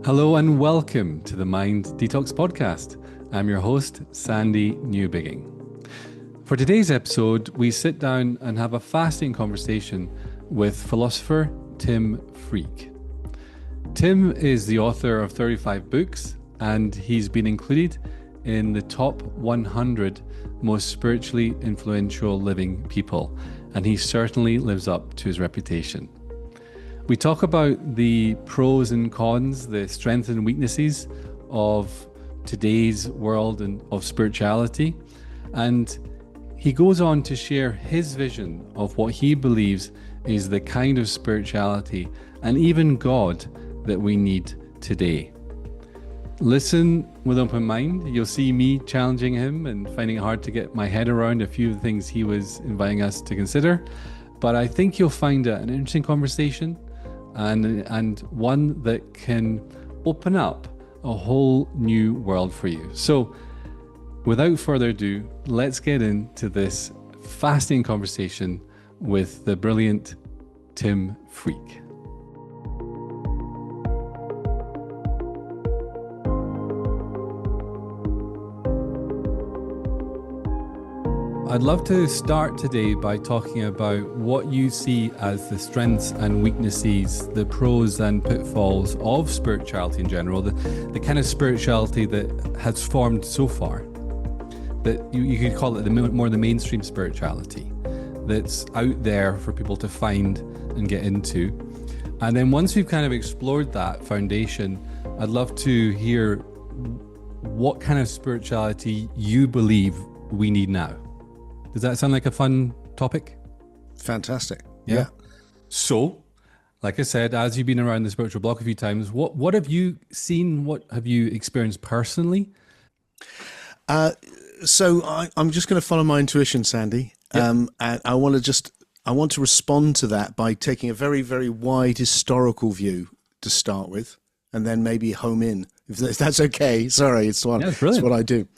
Hello and welcome to the Mind Detox Podcast. I'm your host, Sandy Newbigging. For today's episode, we sit down and have a fascinating conversation with philosopher Tim Freke. Tim is the author of 35 books, and he's been included in the top 100 most spiritually influential living people, and he certainly lives up to his reputation. We talk about the pros and cons, the strengths and weaknesses of today's world and of spirituality. And he goes on to share his vision of what he believes is the kind of spirituality and even God that we need today. Listen with open mind. You'll see me challenging him and finding it hard to get my head around a few of the things he was inviting us to consider. But I think you'll find it an interesting conversation and one that can open up a whole new world for you. So without further ado, let's get into this fascinating conversation with the brilliant Tim Freke. I'd love to start today by talking about what you see as the strengths and weaknesses, the pros and pitfalls of spirituality in general, the kind of spirituality that has formed so far, that you could call it more the mainstream spirituality that's out there for people to find and get into. And then once we've kind of explored that foundation, I'd love to hear what kind of spirituality you believe we need now. Does that sound like a fun topic? Fantastic. Yeah. So, like I said, as you've been around the spiritual block a few times, what have you seen? What have you experienced personally? So I'm just going to follow my intuition, Sandy. Yep. And I want to respond to that by taking a very, very wide historical view to start with, and then maybe home in, if that's okay. Sorry, it's what I do.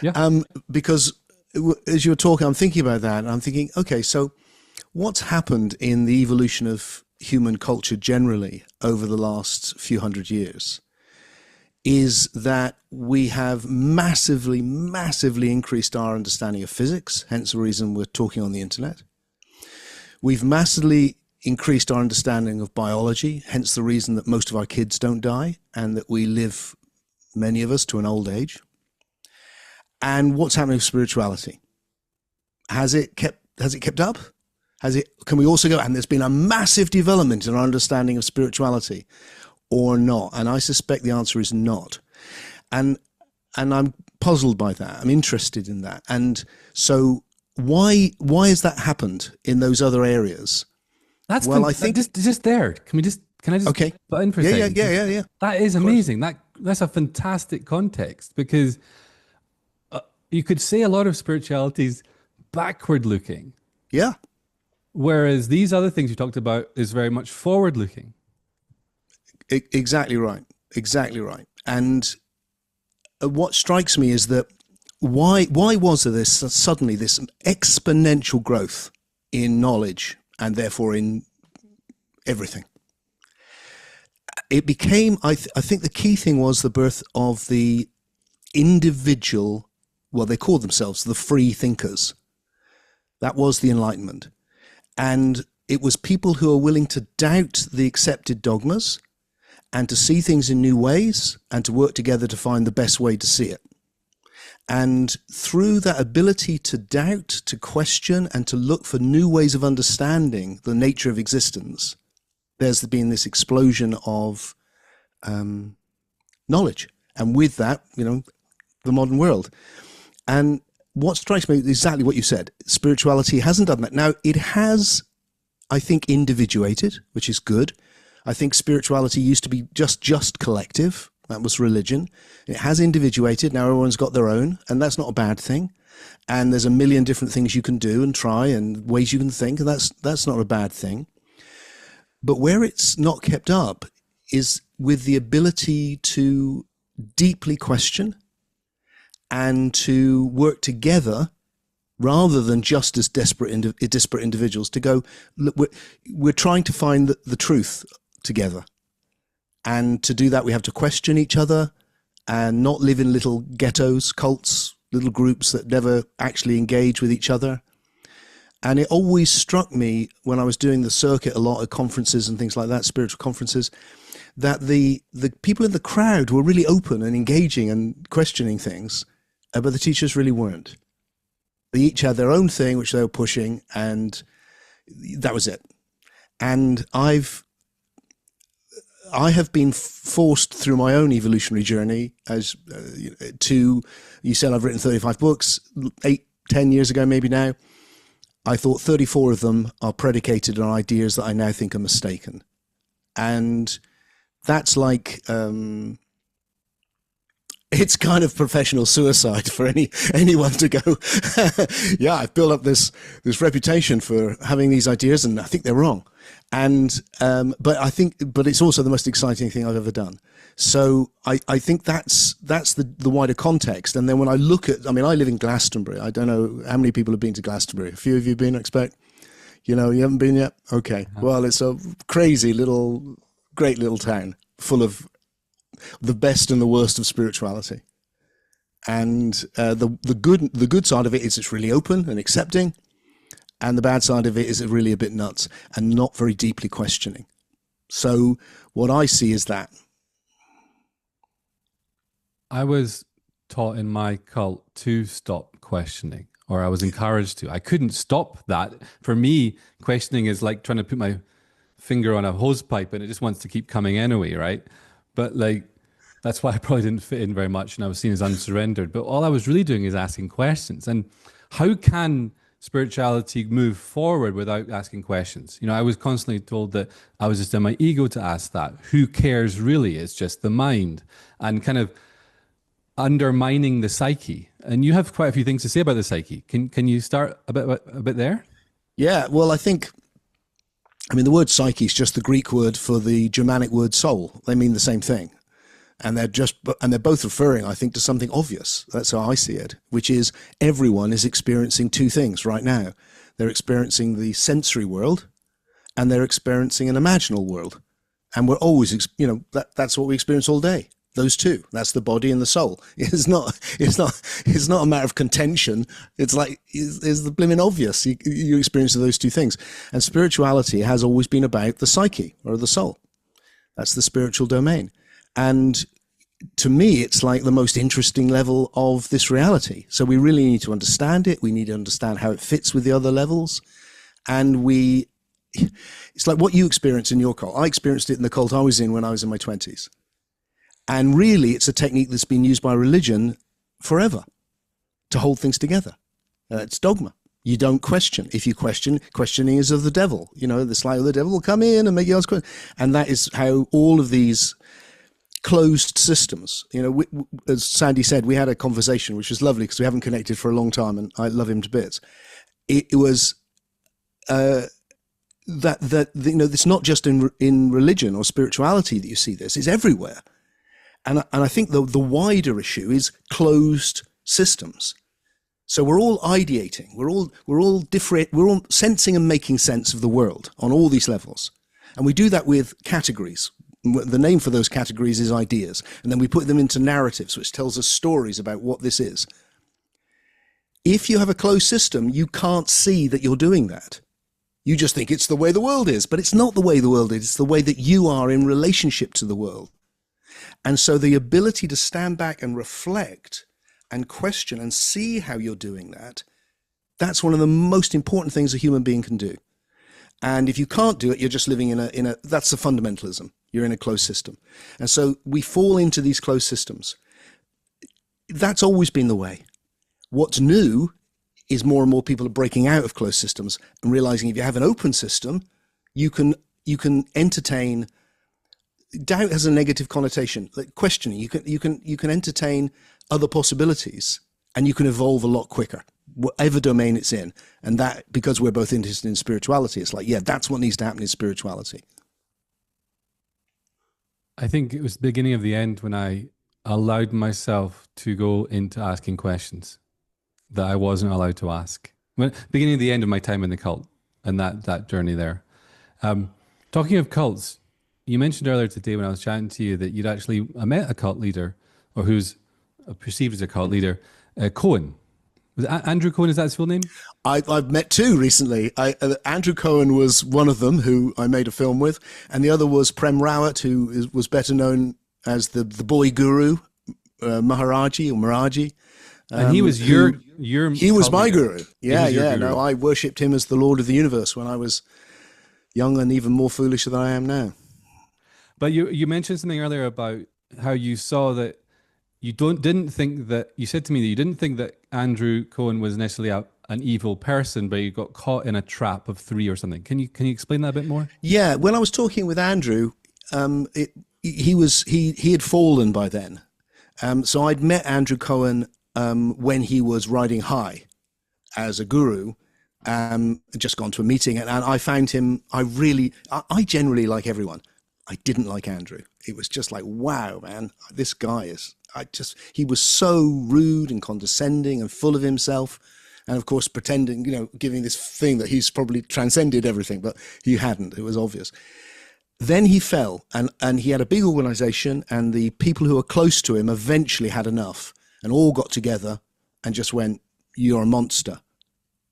Yeah. Because as you were talking, I'm thinking about that, and I'm thinking, okay, so what's happened in the evolution of human culture generally over the last few hundred years is that we have massively, massively increased our understanding of physics, hence the reason we're talking on the internet. We've massively increased our understanding of biology, hence the reason that most of our kids don't die and that we live, many of us, to an old age. And what's happening with spirituality? Has it kept up? Can we also go, and there's been a massive development in our understanding of spirituality, or not? And I suspect the answer is not. And I'm puzzled by that. I'm interested in that. And so why has that happened in those other areas? I think just there. Can I just okay. Butt in for a second? Yeah. That is amazing. That's a fantastic context, because you could say a lot of spirituality is backward looking. Yeah. Whereas these other things you talked about is very much forward looking. Exactly right. And what strikes me is that why was there suddenly this exponential growth in knowledge and therefore in everything? It became, I think the key thing was the birth of the individual. Well, they called themselves the free thinkers. That was the Enlightenment. And it was people who are willing to doubt the accepted dogmas and to see things in new ways and to work together to find the best way to see it. And through that ability to doubt, to question, and to look for new ways of understanding the nature of existence, there's been this explosion of knowledge. And with that, the modern world. And what strikes me is exactly what you said. Spirituality hasn't done that. Now, it has, I think, individuated, which is good. I think spirituality used to be just collective. That was religion. It has individuated. Now everyone's got their own, and that's not a bad thing. And there's a million different things you can do and try and ways you can think, and that's not a bad thing. But where it's not kept up is with the ability to deeply question and to work together rather than just as disparate individuals to go, look, we're trying to find the truth together. And to do that, we have to question each other and not live in little ghettos, cults, little groups that never actually engage with each other. And it always struck me when I was doing the circuit a lot at conferences and things like that, spiritual conferences, that the people in the crowd were really open and engaging and questioning things, but the teachers really weren't. They each had their own thing, which they were pushing, and that was it. And I have been forced through my own evolutionary journey you said I've written 35 books, 8-10 years ago, maybe now. I thought 34 of them are predicated on ideas that I now think are mistaken. And that's like, it's kind of professional suicide for anyone to go, yeah, I've built up this reputation for having these ideas and I think they're wrong. And, but it's also the most exciting thing I've ever done. So I think that's the wider context. And then when I look at, I live in Glastonbury. I don't know how many people have been to Glastonbury. A few of you have been, I expect. You haven't been yet? Okay. Well, it's a crazy great little town full of the best and the worst of spirituality. And the good side of it is it's really open and accepting. And the bad side of it is it's really a bit nuts and not very deeply questioning. So what I see is that. I was taught in my cult to stop questioning, or I was encouraged to. I couldn't stop that. For me, questioning is like trying to put my finger on a hose pipe and it just wants to keep coming anyway, right? But that's why I probably didn't fit in very much and I was seen as unsurrendered. But all I was really doing is asking questions. And how can spirituality move forward without asking questions? I was constantly told that I was just in my ego to ask that. Who cares really? It's just the mind. And kind of undermining the psyche. And you have quite a few things to say about the psyche. Can you start a bit there? Yeah, well, I think, the word psyche is just the Greek word for the Germanic word soul. They mean the same thing. And they're both referring, I think, to something obvious. That's how I see it, which is everyone is experiencing two things right now. They're experiencing the sensory world and they're experiencing an imaginal world. And we're always, that's what we experience all day. Those two, that's the body and the soul. It's not a matter of contention. It's the blimmin' obvious. You experience those two things. And spirituality has always been about the psyche or the soul. That's the spiritual domain. And to me, it's like the most interesting level of this reality. So we really need to understand it. We need to understand how it fits with the other levels. And it's like what you experience in your cult. I experienced it in the cult I was in when I was in my 20s. And really, it's a technique that's been used by religion forever to hold things together. It's dogma. You don't question. If you question, questioning is of the devil. It's like the devil will come in and make you ask questions. And that is how all of these closed systems, as Sandy said, we had a conversation, which was lovely because we haven't connected for a long time and I love him to bits. It was it's not just in religion or spirituality that you see this, it's everywhere. And I think the wider issue is closed systems. So we're all ideating, we're all different, we're all sensing and making sense of the world on all these levels. And we do that with categories. The name for those categories is ideas. And then we put them into narratives, which tells us stories about what this is. If you have a closed system, you can't see that you're doing that. You just think it's the way the world is, but it's not the way the world is. It's the way that you are in relationship to the world. And so the ability to stand back and reflect and question and see how you're doing that, that's one of the most important things a human being can do. And if you can't do it, you're just living in a that's the fundamentalism. You're in a closed system. And so we fall into these closed systems. That's always been the way. What's new is more and more people are breaking out of closed systems and realizing if you have an open system, you can entertain. Doubt has a negative connotation. Like questioning, you can entertain other possibilities, and you can evolve a lot quicker, whatever domain it's in. And that, because we're both interested in spirituality, it's like, yeah, that's what needs to happen in spirituality. I think it was the beginning of the end when I allowed myself to go into asking questions that I wasn't allowed to ask. Beginning of the end of my time in the cult and that journey there. Talking of cults, you mentioned earlier today when I was chatting to you that you'd actually met a cult leader, or who's perceived as a cult leader, Cohen. Was it Andrew Cohen? Is that his full name? I've met two recently. Andrew Cohen was one of them who I made a film with, and the other was Prem Rawat, who was better known as the boy guru, Maharaji. And he was your he was my leader. guru. Yeah, yeah. Guru. No, I worshipped him as the Lord of the universe when I was young and even more foolish than I am now. But you mentioned something earlier about how you saw that didn't think that, you said to me that you didn't think that Andrew Cohen was necessarily an evil person, but you got caught in a trap of three or something. Can you explain that a bit more? Yeah, when I was talking with Andrew, he had fallen by then. So I'd met Andrew Cohen when he was riding high as a guru, just gone to a meeting, and I found him, I generally, like everyone, I didn't like Andrew. It was just like, wow, man, this guy he was so rude and condescending and full of himself. And of course, pretending, giving this thing that he's probably transcended everything, but he hadn't. It was obvious. Then he fell, and he had a big organization, and the people who were close to him eventually had enough and all got together and just went, "You're a monster,"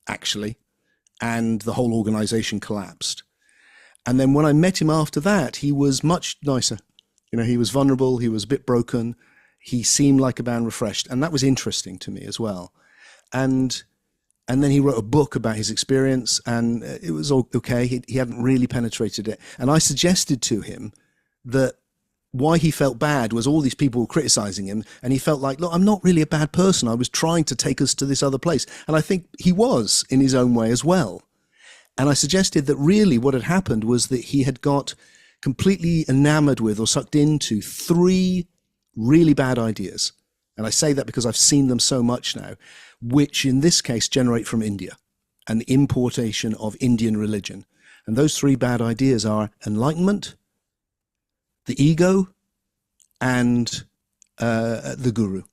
actually. And the whole organization collapsed. And then when I met him after that, he was much nicer. He was vulnerable. He was a bit broken. He seemed like a man refreshed. And that was interesting to me as well. And then he wrote a book about his experience, and it was all okay. He hadn't really penetrated it. And I suggested to him that why he felt bad was all these people were criticizing him, and he felt like, look, I'm not really a bad person. I was trying to take us to this other place. And I think he was in his own way as well. And I suggested that really what had happened was that he had got completely enamored with or sucked into three really bad ideas. And I say that because I've seen them so much now, which in this case generate from India, an importation of Indian religion. And those three bad ideas are enlightenment, the ego, and the guru.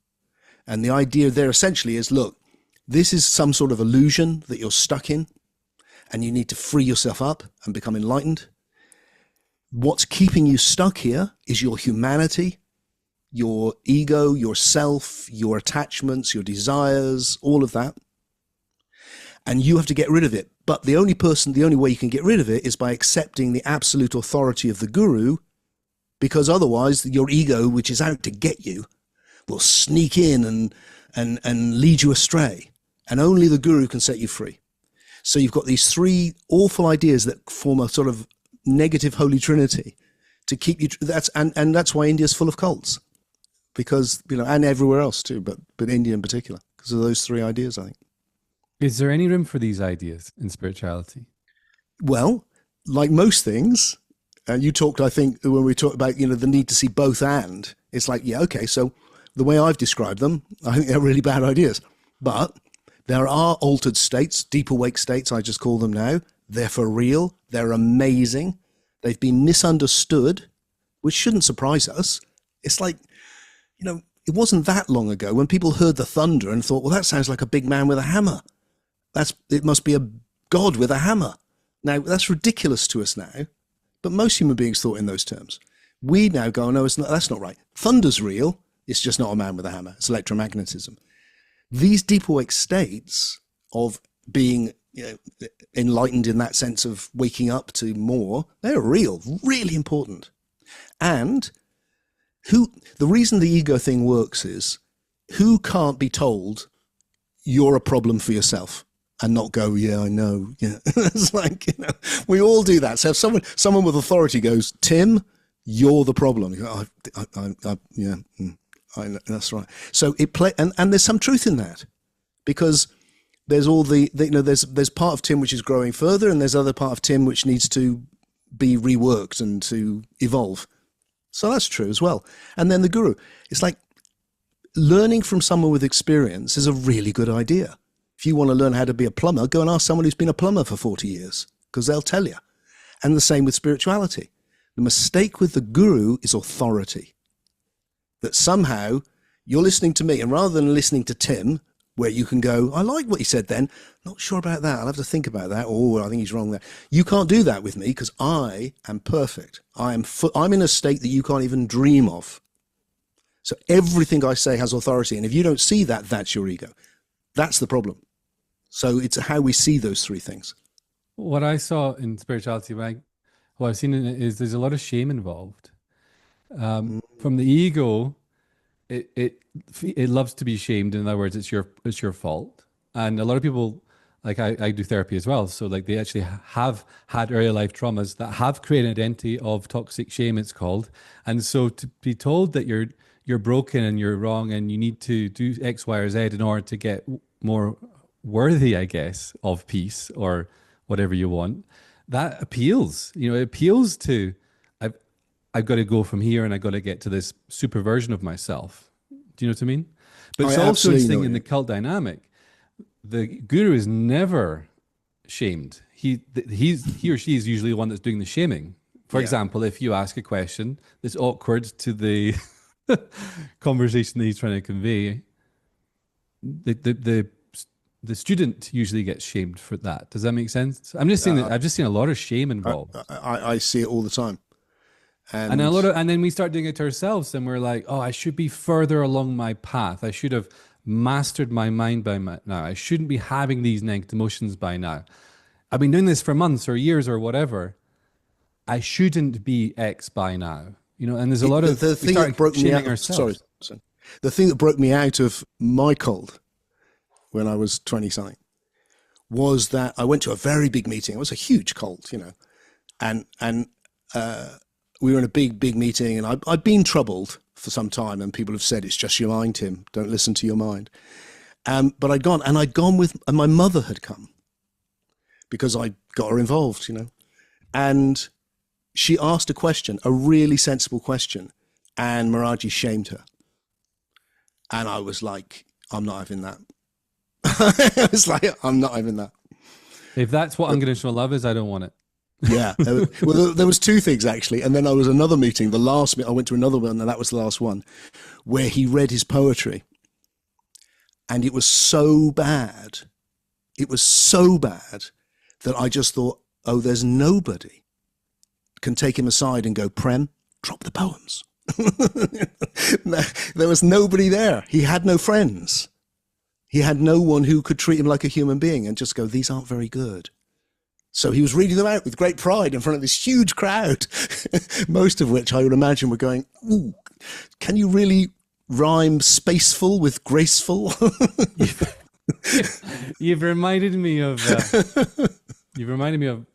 And the idea there essentially is, look, this is some sort of illusion that you're stuck in, and you need to free yourself up and become enlightened. What's keeping you stuck here is your humanity, your ego, yourself, your attachments, your desires, all of that. And you have to get rid of it. But the only way you can get rid of it is by accepting the absolute authority of the guru, because otherwise your ego, which is out to get you, will sneak in and lead you astray. And only the guru can set you free. So you've got these three awful ideas that form a sort of negative holy trinity to keep you. And that's why India's full of cults, because and everywhere else too, but India in particular, because of those three ideas, I think. Is there any room for these ideas in spirituality? Well, like most things, you talked, I think, when we talked about the need to see both, and it's like, yeah, okay, so the way I've described them, I think they're really bad ideas, but there are altered states, deep awake states, I just call them now. They're for real. They're amazing. They've been misunderstood, which shouldn't surprise us. It's like, it wasn't that long ago when people heard the thunder and thought, well, that sounds like a big man with a hammer. It must be a god with a hammer. Now, that's ridiculous to us now, but most human beings thought in those terms. We now go, no, that's not right. Thunder's real. It's just not a man with a hammer. It's electromagnetism. These deep awake states of being enlightened in that sense of waking up to more, they're real, really important. And the reason the ego thing works is, who can't be told you're a problem for yourself and not go, yeah, I know. Yeah. It's like, we all do that. So if someone with authority goes, Tim, you're the problem. You go, I know, that's right. So and there's some truth in that, because there's all there's part of Tim which is growing further, and there's other part of Tim which needs to be reworked and to evolve. So that's true as well. And then the guru, it's like learning from someone with experience is a really good idea. If you want to learn how to be a plumber, go and ask someone who's been a plumber for 40 years, because they'll tell you. And the same with spirituality. The mistake with the guru is authority. That somehow you're listening to me, and rather than listening to Tim where you can go, I like what he said then, not sure about that, I'll have to think about that, or I think he's wrong there. You can't do that with me because I am perfect. I'm in a state that you can't even dream of. So everything I say has authority, and if you don't see that, that's your ego. That's the problem. So it's how we see those three things. What I saw in spirituality, what I've seen in it is there's a lot of shame involved. From the ego, it loves to be shamed. In other words, it's your fault. And a lot of people, like I do therapy as well, so like they actually have had early life traumas that have created an identity of toxic shame, it's called. And so to be told that you're broken and you're wrong and you need to do X, Y, or Z in order to get more worthy, I guess, of peace or whatever you want, that appeals. It appeals to I've got to go from here and I've got to get to this super version of myself. Do you know what I mean? But it's also interesting in the cult dynamic. The guru is never shamed. He or she is usually the one that's doing the shaming. For example, if you ask a question that's awkward to the conversation that he's trying to convey, the student usually gets shamed for that. Does that make sense? I'm just saying that I've just seen a lot of shame involved. I see it all the time. And then we start doing it to ourselves, and we're like, oh, I should be further along my path. I should have mastered my mind by now. I shouldn't be having these negative emotions by now. I've been doing this for months or years or whatever. I shouldn't be X by now. And there's a lot of the thing that broke me out. Ourselves. Sorry. The thing that broke me out of my cult when I was 20 something was that I went to a very big meeting. It was a huge cult, and we were in a big meeting, and I'd been troubled for some time, and people have said, it's just your mind, Tim, don't listen to your mind. But I'd gone with, and my mother had come because I got her involved, and she asked a question, a really sensible question, and Maharaji shamed her. And I was like, I'm not having that. I was like, I'm not having that. If that's what unconditional love is, I don't want it. Yeah. Well, there was two things actually. And then there was another meeting, I went to another one, and that was the last one, where he read his poetry. And it was so bad. It was so bad that I just thought, oh, there's nobody can take him aside and go, Prem, drop the poems. There was nobody there. He had no friends. He had no one who could treat him like a human being and just go, these aren't very good. So he was reading them out with great pride in front of this huge crowd, most of which I would imagine were going, ooh, can you really rhyme spaceful with graceful? You've reminded me of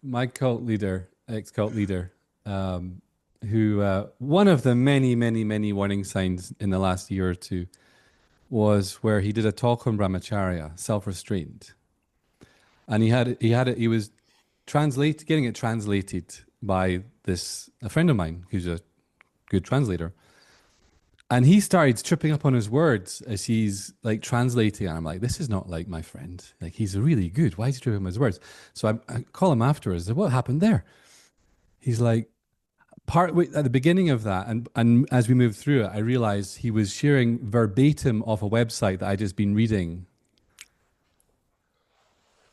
my cult leader, ex-cult leader, who one of the many warning signs in the last year or two was where he did a talk on brahmacharya, self-restraint, and he was getting it translated by a friend of mine who's a good translator. And he started tripping up on his words as he's like translating. And I'm like, this is not like my friend. Like, he's really good. Why is he tripping on his words? So I call him afterwards. What happened there? He's like, at the beginning of that, and as we moved through it, I realized he was sharing verbatim off a website that I just been reading.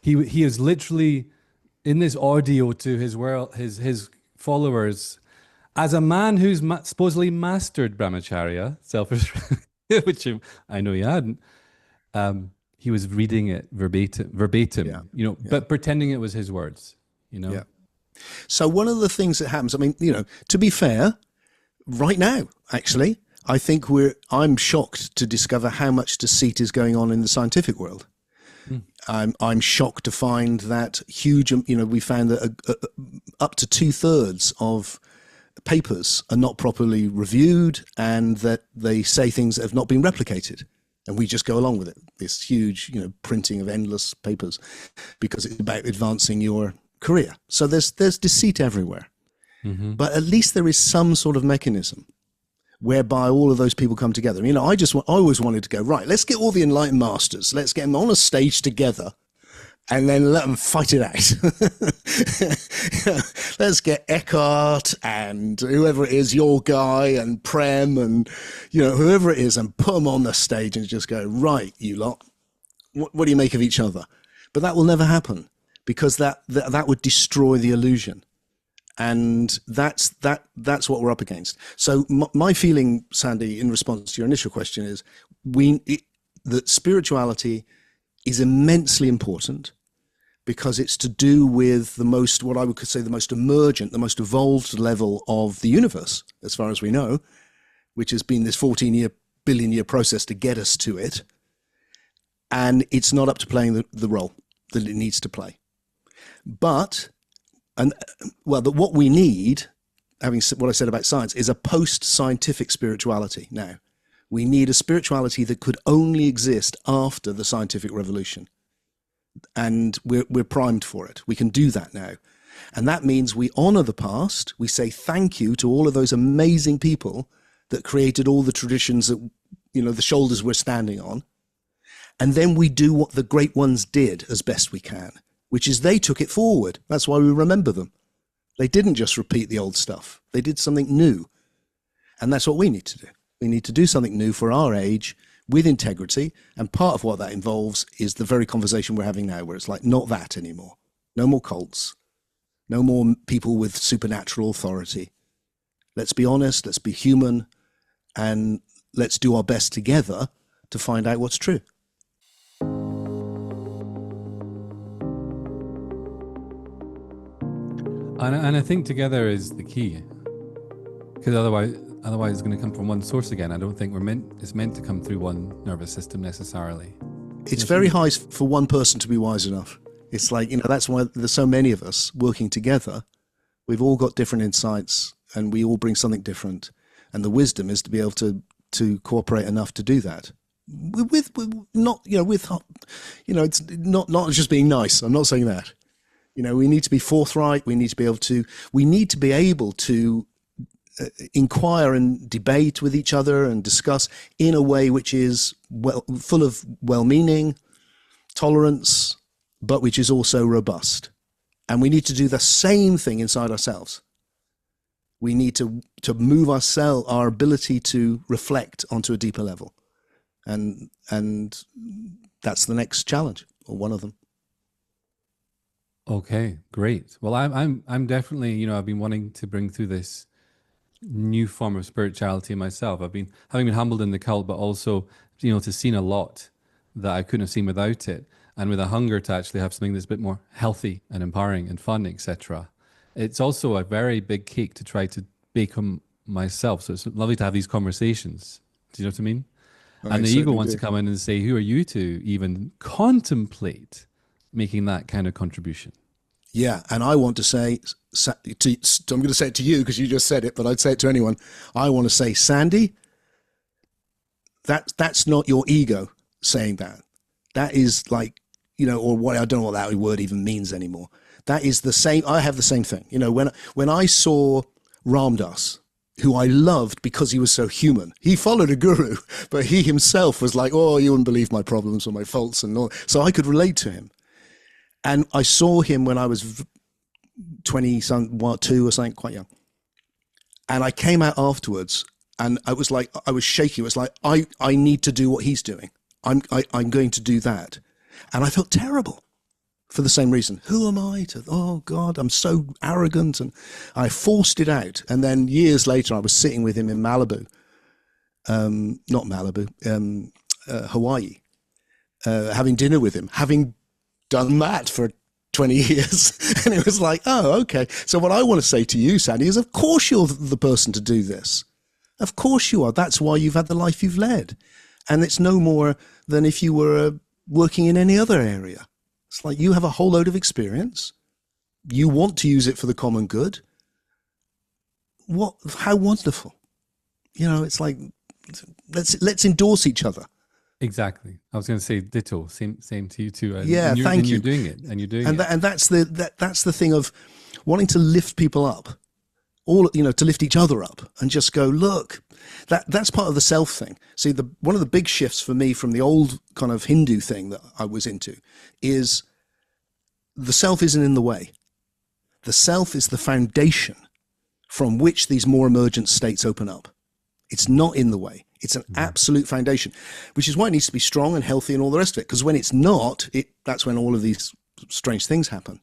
He is literally in this audio to his followers, as a man who's supposedly mastered brahmacharya, which I know he hadn't, he was reading it verbatim, but pretending it was his words, Yeah. So one of the things that happens, I mean, to be fair, right now, actually, I think I'm shocked to discover how much deceit is going on in the scientific world. I'm shocked to find that we found that up to 2/3 of papers are not properly reviewed, and that they say things that have not been replicated. And we just go along with it. This huge, printing of endless papers because it's about advancing your career. So there's deceit everywhere. Mm-hmm. But at least there is some sort of mechanism whereby all of those people come together. I always wanted to go, right, let's get all the enlightened masters. Let's get them on a stage together and then let them fight it out. Let's get Eckhart and whoever it is, your guy, and Prem, and whoever it is, and put them on the stage and just go, right, you lot, what do you make of each other? But that will never happen, because that would destroy the illusion. And that's what we're up against. So my feeling, Sandy, in response to your initial question, is that spirituality is immensely important, because it's to do with what I would say, the most emergent, the most evolved level of the universe, as far as we know, which has been this 14 billion year process to get us to it. And it's not up to playing the role that it needs to play. But what we need, having what I said about science, is a post-scientific spirituality now. We need a spirituality that could only exist after the scientific revolution. And we're primed for it. We can do that now. And that means we honor the past. We say thank you to all of those amazing people that created all the traditions that, the shoulders we're standing on. And then we do what the great ones did as best we can, which is they took it forward. That's why we remember them. They didn't just repeat the old stuff. They did something new. And that's what we need to do. We need to do something new for our age with integrity. And part of what that involves is the very conversation we're having now, where it's like, not that anymore. No more cults. No more people with supernatural authority. Let's be honest. Let's be human. And let's do our best together to find out what's true. And I think together is the key, because otherwise it's going to come from one source again. I don't think it's meant to come through one nervous system necessarily. It's very high for one person to be wise enough. It's like, that's why there's so many of us working together. We've all got different insights, and we all bring something different. And the wisdom is to be able to cooperate enough to do that. It's not just being nice. I'm not saying that. We need to be forthright. We need to be able to inquire and debate with each other and discuss in a way which is full of well-meaning, tolerance, but which is also robust. And we need to do the same thing inside ourselves. We need to move our ability to reflect onto a deeper level. And that's the next challenge, or one of them. Okay, great. Well, I'm definitely, I've been wanting to bring through this new form of spirituality myself. Having been humbled in the cult, but also, to seen a lot that I couldn't have seen without it, and with a hunger to actually have something that's a bit more healthy and empowering and fun, etc. It's also a very big cake to try to bake them myself. So it's lovely to have these conversations. Do you know what I mean? And the ego wants to come in and say, who are you to even contemplate making that kind of contribution? Yeah, and I want to say, I'm going to say it to you because you just said it, but I'd say it to anyone. I want to say, Sandy, that's not your ego saying that. That is like, or what, I don't know what that word even means anymore. That is the same. I have the same thing. When I saw Ram Dass, who I loved because he was so human. He followed a guru, but he himself was like, oh, you wouldn't believe my problems or my faults and all. So I could relate to him. And I saw him when I was 22 or something, quite young. And I came out afterwards and I was shaking. It was like, I need to do what he's doing. I'm going to do that. And I felt terrible for the same reason. Who am I to, oh God, I'm so arrogant. And I forced it out. And then years later, I was sitting with him in Malibu, not Malibu, Hawaii, having dinner with him, having done that for 20 years. And it was like, oh, okay. So what I want to say to you, Sandy, is of course you're the person to do this. Of course you are. That's why you've had the life you've led. And it's no more than if you were working in any other area. It's like you have a whole load of experience. You want to use it for the common good. How wonderful. It's like, let's endorse each other. Exactly. I was going to say ditto. Same to you too. Yeah, thank you. You're doing it, and you're doing it. And that's the thing of wanting to lift people up, to lift each other up, and just go, look, that's part of the self thing. See, one of the big shifts for me from the old kind of Hindu thing that I was into is the self isn't in the way. The self is the foundation from which these more emergent states open up. It's not in the way. It's an absolute foundation, which is why it needs to be strong and healthy and all the rest of it. Because when it's not, that's when all of these strange things happen.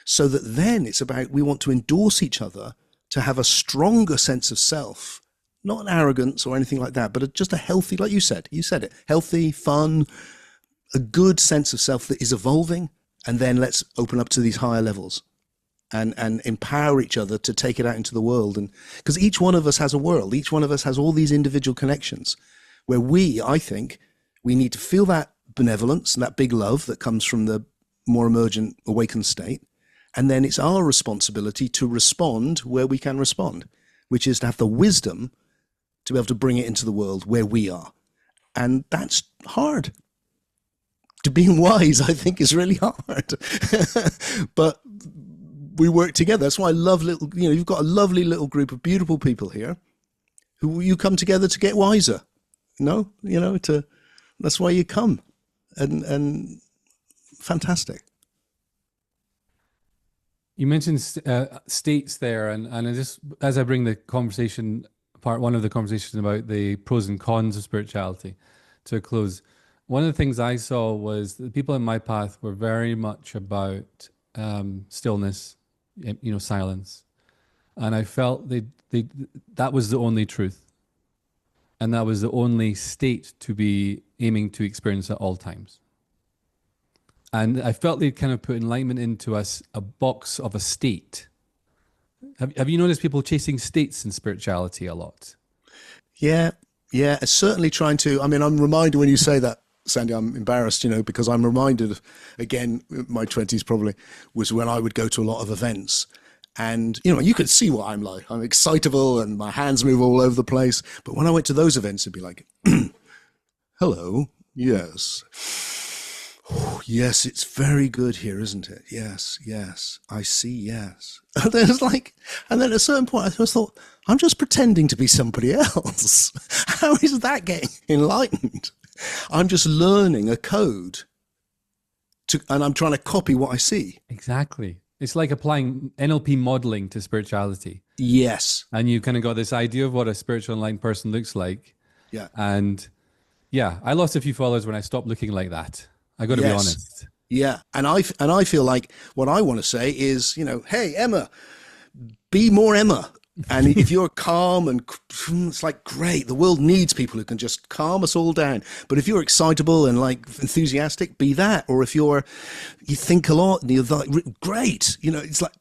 So that then it's about, we want to endorse each other to have a stronger sense of self, not an arrogance or anything like that, but just a healthy, like you said it, healthy, fun, a good sense of self that is evolving. And then let's open up to these higher levels and empower each other to take it out into the world. And because each one of us has a world, each one of us has all these individual connections where I think we need to feel that benevolence and that big love that comes from the more emergent awakened state. And then it's our responsibility to respond where we can respond, which is to have the wisdom to be able to bring it into the world where we are. And that's hard. To being wise, I think, is really hard. But we work together. That's why I love you've got a lovely little group of beautiful people here who you come together to get wiser. That's why you come. And fantastic. You mentioned states there, and I just, as I bring the conversation, part one of the conversation about the pros and cons of spirituality to a close, one of the things I saw was the people in my path were very much about stillness, silence, and I felt that was the only truth, and that was the only state to be aiming to experience at all times. And I felt they kind of put enlightenment into us a box of a state. Have you noticed people chasing states in spirituality a lot? Yeah, certainly trying to. I mean, I'm reminded when you say that, Sandy, I'm embarrassed, because I'm reminded of, again, my 20s probably, was when I would go to a lot of events. And, you could see what I'm like. I'm excitable and my hands move all over the place. But when I went to those events, it'd be like, hello, yes. Oh, yes, it's very good here, isn't it? Yes, I see, yes. And then at a certain point, I just thought, I'm just pretending to be somebody else. How is that getting enlightened? I'm just learning a code and I'm trying to copy what I see. Exactly. It's like applying NLP modeling to spirituality. Yes. And you kind of got this idea of what a spiritual enlightened person looks like. Yeah. And I lost a few followers when I stopped looking like that. I got to be honest. Yeah. And I feel like what I want to say is, hey, Emma, be more Emma. And if you're calm and it's like, great, the world needs people who can just calm us all down. But if you're excitable and like enthusiastic, be that. Or if you think a lot and you're like, great, it's like,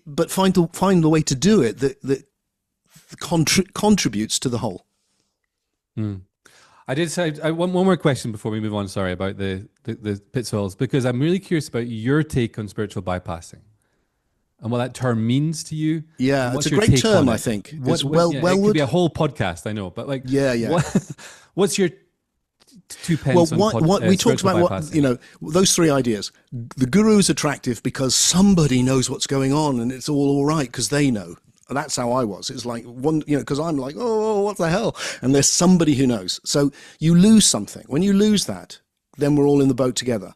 but find the way to do it that contributes to the whole. I did say, one more question before we move on, sorry, about the pitfalls, because I'm really curious about your take on spiritual bypassing and what that term means to you. Yeah, it's a great term, I think. It could be a whole podcast, I know, but like, what's your 2 pence on what we talked about, those three ideas. The guru is attractive because somebody knows what's going on and it's all right because they know. And that's how I was. It's like because I'm like, oh, what the hell? And there's somebody who knows. So you lose something. When you lose that, then we're all in the boat together.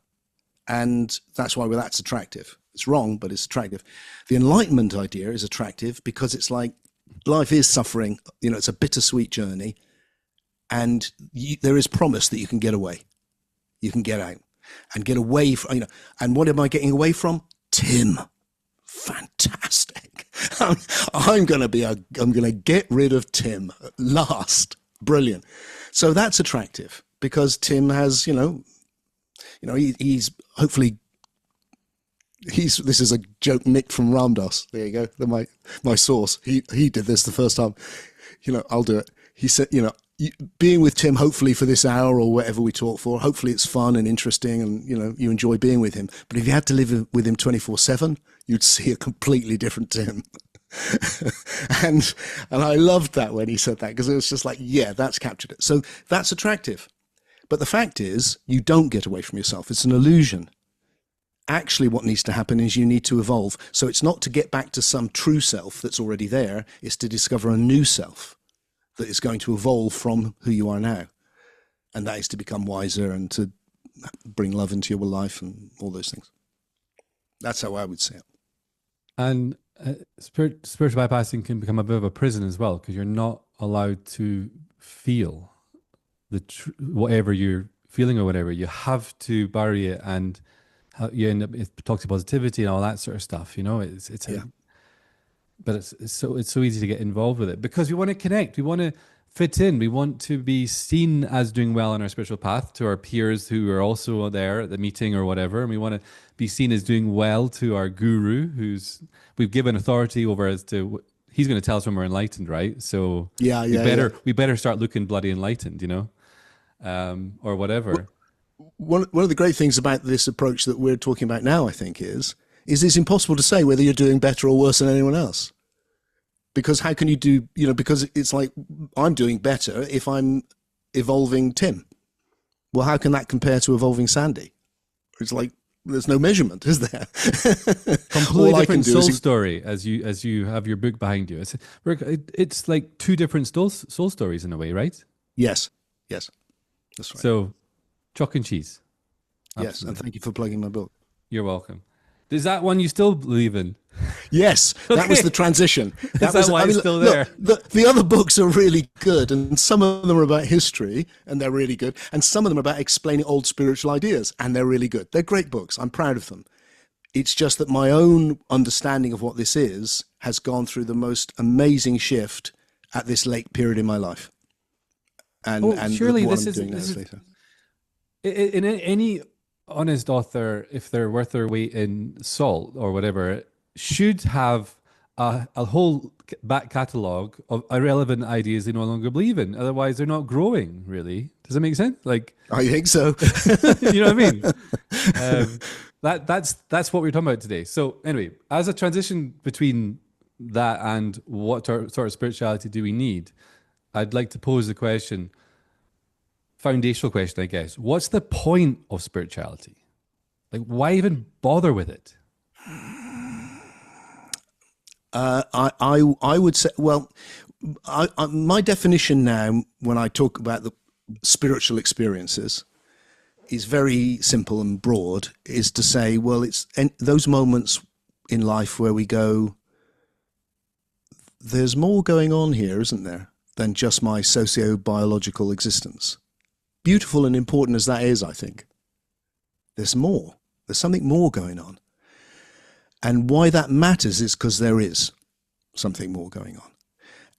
And that's why that's attractive. It's wrong, but it's attractive. The enlightenment idea is attractive because it's like life is suffering. It's a bittersweet journey. And there is promise that you can get away. You can get out and get away from, and what am I getting away from? Tim. Fantastic. I'm going to get rid of Tim at last. Brilliant. So that's attractive because Tim has, he's hopefully, this is a joke nicked from Ram Dass. There you go. My source. He did this the first time. I'll do it. He said, being with Tim, hopefully for this hour or whatever we talk for, hopefully it's fun and interesting and, you enjoy being with him. But if you had to live with him 24/7, you'd see a completely different Tim. and I loved that when he said that because it was just like, yeah, that's captured it. So that's attractive. But the fact is, you don't get away from yourself. It's an illusion. Actually, what needs to happen is you need to evolve. So it's not to get back to some true self that's already there. It's to discover a new self that is going to evolve from who you are now. And that is to become wiser and to bring love into your life and all those things. That's how I would say it. And spiritual bypassing can become a bit of a prison as well, because you're not allowed to feel whatever you're feeling or whatever. You have to bury it, and you end up, it talks to positivity and all that sort of stuff. You know, but it's so easy to get involved with it because we want to connect, we want to fit in, we want to be seen as doing well on our spiritual path to our peers who are also there at the meeting or whatever, and we want to be seen as doing well to our guru we've given authority over as to he's going to tell us when we're enlightened, right? So we better start looking bloody enlightened, you know, or whatever. One of the great things about this approach that we're talking about now, I think, is it's impossible to say whether you're doing better or worse than anyone else. Because how can you do, you know, because it's like I'm doing better if I'm evolving Tim. Well, how can that compare to evolving Sandy? It's like there's no measurement, is there? Completely different soul story as you have your book behind you. It's like two different soul stories in a way, right? Yes, that's right. So, chalk and cheese. Absolutely. Yes, and thank you for plugging my book. You're welcome. Is that one you still believe in? Yes, that was the transition. That's why it's still there. Look, the other books are really good, and some of them are about history, and they're really good, and some of them are about explaining old spiritual ideas, and they're really good. They're great books. I'm proud of them. It's just that my own understanding of what this is has gone through the most amazing shift at this late period in my life. And surely this is in any honest author, if they're worth their weight in salt or whatever, should have a whole back catalogue of irrelevant ideas they no longer believe in. Otherwise, they're not growing, really. Does that make sense? Like, I think so. You know what I mean? That's what we're talking about today. So anyway, as a transition between that and what sort of spirituality do we need, I'd like to pose the question, foundational question, I guess. What's the point of spirituality? Like, why even bother with it? I would say, well, my definition now, when I talk about the spiritual experiences, is very simple and broad, is to say, well, it's those moments in life where we go, there's more going on here, isn't there, than just my socio-biological existence. Beautiful and important as that is, I think, there's more. There's something more going on. And why that matters is because there is something more going on.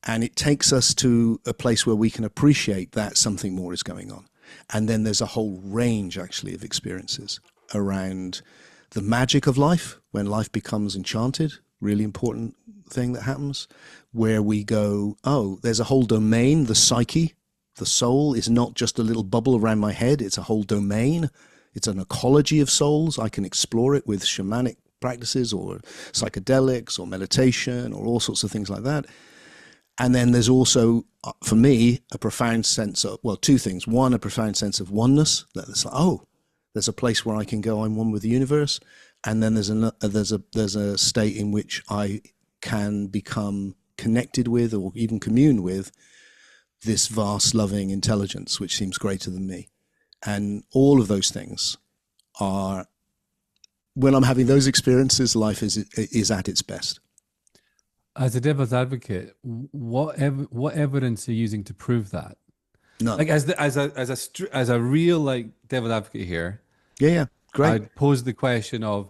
And it takes us to a place where we can appreciate that something more is going on. And then there's a whole range, actually, of experiences around the magic of life, when life becomes enchanted, really important thing that happens, where we go, oh, there's a whole domain, the psyche, the soul is not just a little bubble around my head, it's a whole domain. It's an ecology of souls. I can explore it with shamanic practices or psychedelics or meditation or all sorts of things like that. And then there's also, for me, a profound sense of, well, two things. One, a profound sense of oneness, that it's like, oh, there's a place where I can go, I'm one with the universe. And then there's a state in which I can become connected with or even commune with this vast, loving intelligence, which seems greater than me. And all of those things are, when I'm having those experiences, life is at its best. As a devil's advocate, what evidence are you using to prove that? None. Like as a real like devil's advocate here. Yeah, great. I'd pose the question of,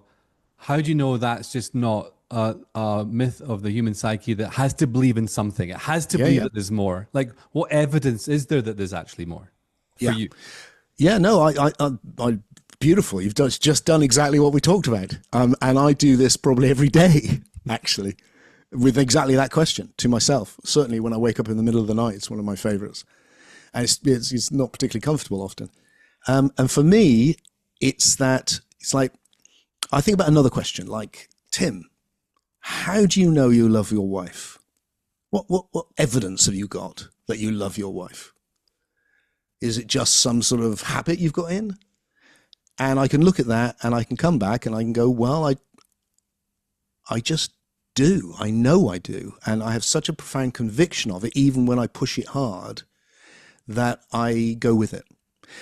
how do you know that's just not a myth of the human psyche that has to believe in something? It has to believe that there's more. Like, what evidence is there that there's actually more for you? Yeah, no, I beautiful. You've just done exactly what we talked about. And I do this probably every day, actually, with exactly that question to myself. Certainly when I wake up in the middle of the night, it's one of my favorites. And it's not particularly comfortable often. And for me, it's like, I think about another question, like, Tim, how do you know you love your wife? What evidence have you got that you love your wife? Is it just some sort of habit you've got in? And I can look at that and I can come back and I can go, well, I just do. I know I do. And I have such a profound conviction of it, even when I push it hard, that I go with it.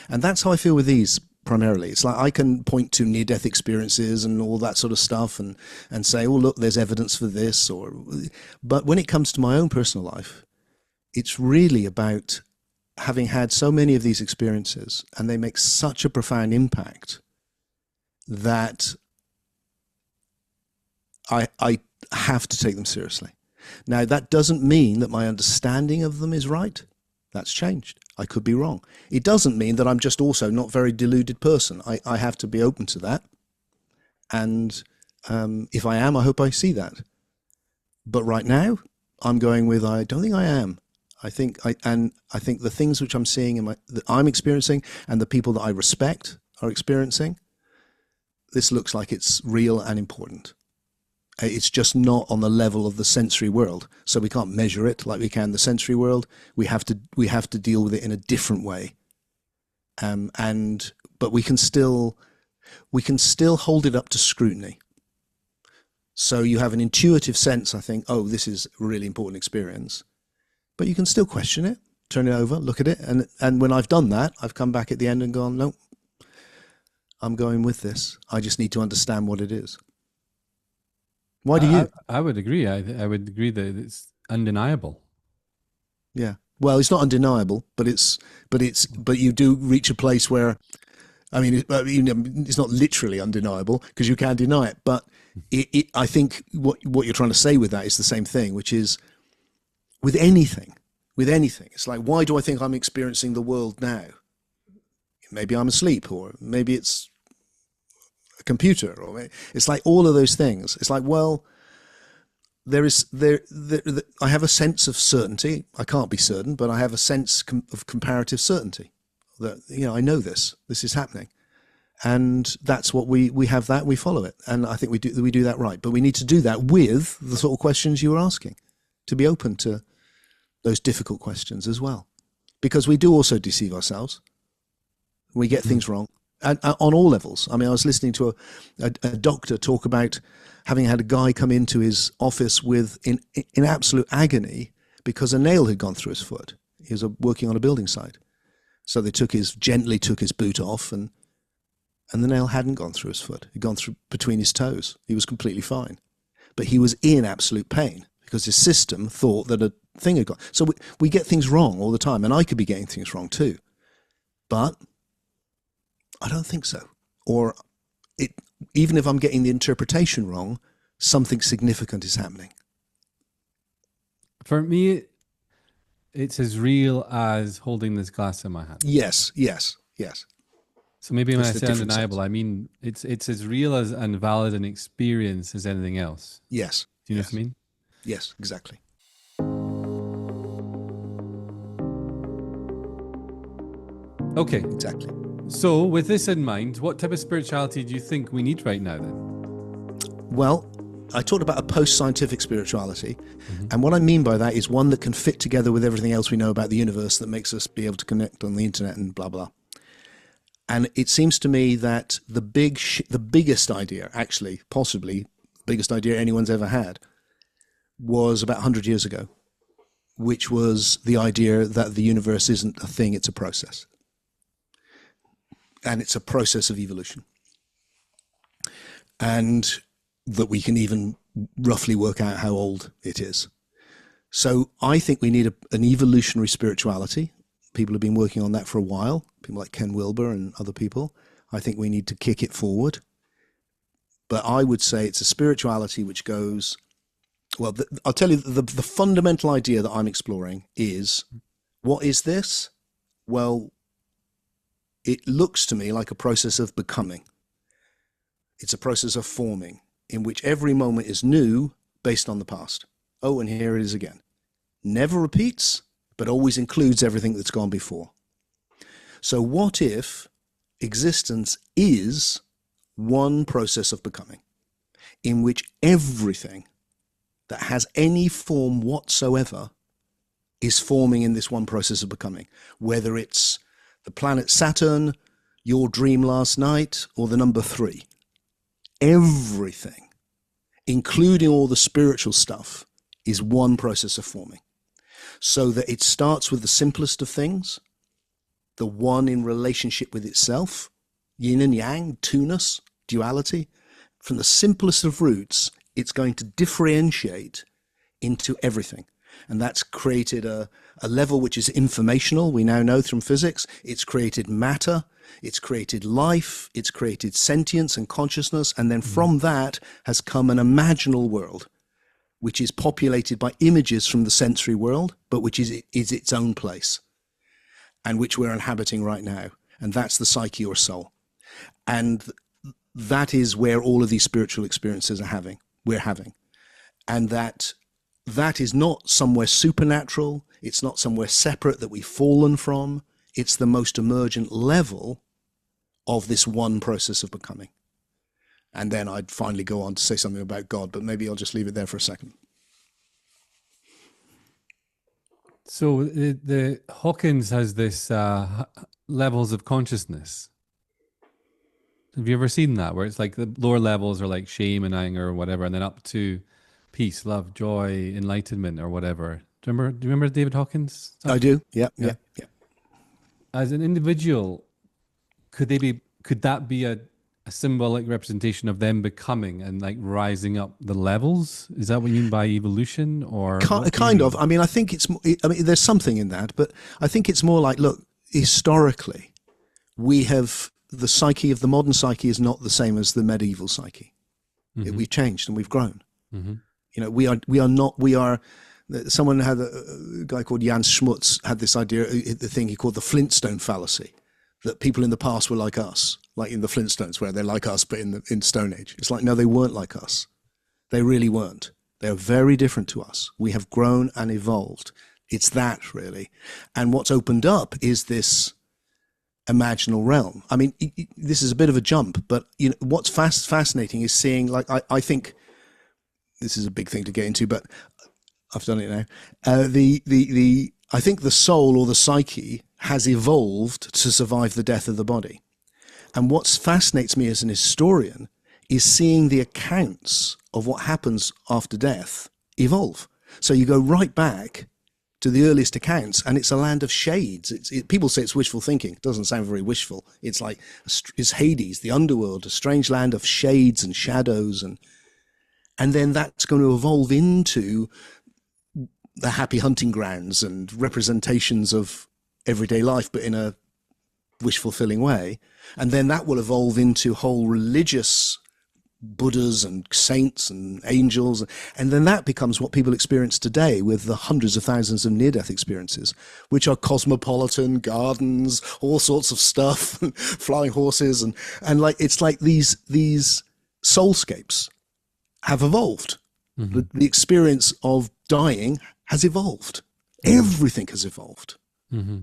And that's how I feel with these primarily. It's like I can point to near-death experiences and all that sort of stuff and say, oh, look, there's evidence for this. But when it comes to my own personal life, it's really about having had so many of these experiences, and they make such a profound impact that I have to take them seriously. Now, that doesn't mean that my understanding of them is right. That's changed. I could be wrong. It doesn't mean that I'm just also not a very deluded person. I have to be open to that. And if I am, I hope I see that. But right now, I'm going with, I don't think I am. I think the things which I'm seeing that I'm experiencing, and the people that I respect are experiencing, this looks like it's real and important. It's just not on the level of the sensory world, so we can't measure it like we can the sensory world. We have to deal with it in a different way, but we can still hold it up to scrutiny. So you have an intuitive sense, I think, oh, this is a really important experience, but you can still question it, turn it over, look at it, and when I've done that, I've come back at the end and gone, no, I'm going with this. I just need to understand what it is. Why do you? I would agree. I would agree that it's undeniable. Yeah. Well, it's not undeniable, but you do reach a place where, I mean, it's not literally undeniable because you can't deny it. But I think what you're trying to say with that is the same thing, which is with anything, it's like, why do I think I'm experiencing the world now? Maybe I'm asleep, or maybe it's a computer, or it's like all of those things. It's like, well, I have a sense of certainty. I can't be certain, but I have a sense of comparative certainty that, I know this is happening, and that's what we have, that we follow it, and I think we do that right. But we need to do that with the sort of questions you were asking, to be open to those difficult questions as well, because we do also deceive ourselves. We get things wrong. And on all levels. I mean, I was listening to a doctor talk about having had a guy come into his office in absolute agony because a nail had gone through his foot. He was working on a building site. So they gently took his boot off, and the nail hadn't gone through his foot. It had gone through between his toes. He was completely fine. But he was in absolute pain because his system thought that a thing had gone. So we get things wrong all the time, and I could be getting things wrong too. But I don't think so. Or even if I'm getting the interpretation wrong, something significant is happening. For me, it's as real as holding this glass in my hand. Yes. So maybe when I say undeniable, I mean it's as real as and valid an experience as anything else. Yes. Do you know what I mean? Yes, exactly. Okay. Exactly. So with this in mind, what type of spirituality do you think we need right now then? Well, I talked about a post-scientific spirituality. And what I mean by that is one that can fit together with everything else we know about the universe that makes us be able to connect on the internet and blah, blah. And it seems to me that the biggest idea, actually, possibly the biggest idea anyone's ever had, was about 100 years ago, which was the idea that the universe isn't a thing, it's a process. And it's a process of evolution. And that we can even roughly work out how old it is. So I think we need an evolutionary spirituality. People have been working on that for a while, people like Ken Wilber and other people. I think we need to kick it forward. But I would say it's a spirituality which goes, well, I'll tell you, the fundamental idea that I'm exploring is, what is this? Well, it looks to me like a process of becoming. It's a process of forming in which every moment is new based on the past. Oh, and here it is again. Never repeats, but always includes everything that's gone before. So what if existence is one process of becoming in which everything that has any form whatsoever is forming in this one process of becoming, whether it's the planet Saturn, your dream last night, or the number 3. Everything, including all the spiritual stuff, is one process of forming. So that it starts with the simplest of things, the one in relationship with itself, yin and yang, two-ness, duality. From the simplest of roots, it's going to differentiate into everything. And that's created a a level which is informational. We now know from physics it's created matter, it's created life, it's created sentience and consciousness, and then from that has come an imaginal world, which is populated by images from the sensory world, but which is its own place, and which we're inhabiting right now. And that's the psyche or soul. And that is where all of these spiritual experiences we're having. And that is not somewhere supernatural. It's not somewhere separate that we've fallen from. It's the most emergent level of this one process of becoming. And then I'd finally go on to say something about God, but maybe I'll just leave it there for a second. So the Hawkins has this levels of consciousness. Have you ever seen that, where it's like the lower levels are like shame and anger or whatever, and then up to peace, love, joy, enlightenment or whatever? Do you remember David Hawkins? I do. Yeah. As an individual, could that be a symbolic representation of them becoming and like rising up the levels? Is that what you mean by evolution, or kind of? I mean, I think there's something in that, but I think it's more like, look, historically, the psyche of the modern psyche is not the same as the medieval psyche. Mm-hmm. We've changed and we've grown. Mm-hmm. You know, we are. Someone had a guy called Jan Smuts had this idea, the thing he called the Flintstone fallacy, that people in the past were like us, like in the Flintstones, where they're like us, but in Stone Age. It's like, no, they weren't like us. They really weren't. They're very different to us. We have grown and evolved. It's that, really. And what's opened up is this imaginal realm. I mean, this is a bit of a jump, but you know what's fascinating is seeing, like, I think this is a big thing to get into, but I've done it now. I think the soul or the psyche has evolved to survive the death of the body. And what fascinates me as an historian is seeing the accounts of what happens after death evolve. So you go right back to the earliest accounts, and it's a land of shades. People say it's wishful thinking. It doesn't sound very wishful. It's like it's Hades, the underworld, a strange land of shades and shadows, and then that's going to evolve into the happy hunting grounds and representations of everyday life, but in a wish-fulfilling way. And then that will evolve into whole religious Buddhas and saints and angels. And then that becomes what people experience today with the hundreds of thousands of near-death experiences, which are cosmopolitan gardens, all sorts of stuff, flying horses. And like, it's like these soulscapes have evolved. Mm-hmm. The experience of dying has evolved. Everything has evolved. Mm-hmm.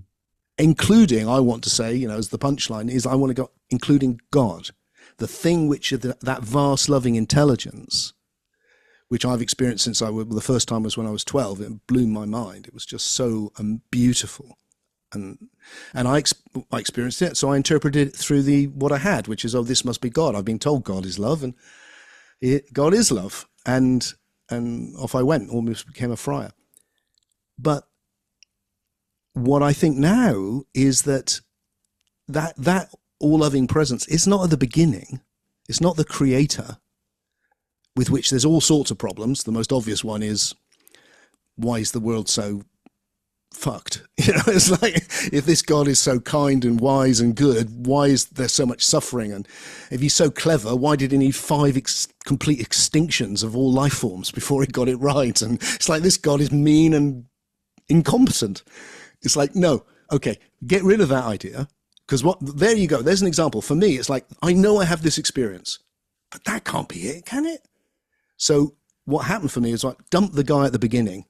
Including, I want to say, as the punchline is, I want to go, including God, the thing which that vast loving intelligence, which I've experienced since the first time was when I was 12. It blew my mind. It was just so beautiful. And I experienced it. So I interpreted it through what I had, which is, this must be God. I've been told God is love, and God is love. And off I went, almost became a friar. But what I think now is that all-loving presence is not at the beginning. It's not the creator, with which there's all sorts of problems. The most obvious one is, why is the world so fucked? It's like, if this God is so kind and wise and good, why is there so much suffering? And if he's so clever, why did he need 5 complete extinctions of all life forms before he got it right? And it's like, this God is mean and incompetent. It's like, no, okay, get rid of that idea. Because there you go. There's an example. For me, it's like, I know I have this experience, but that can't be it, can it? So what happened for me is, like, dump the guy at the beginning.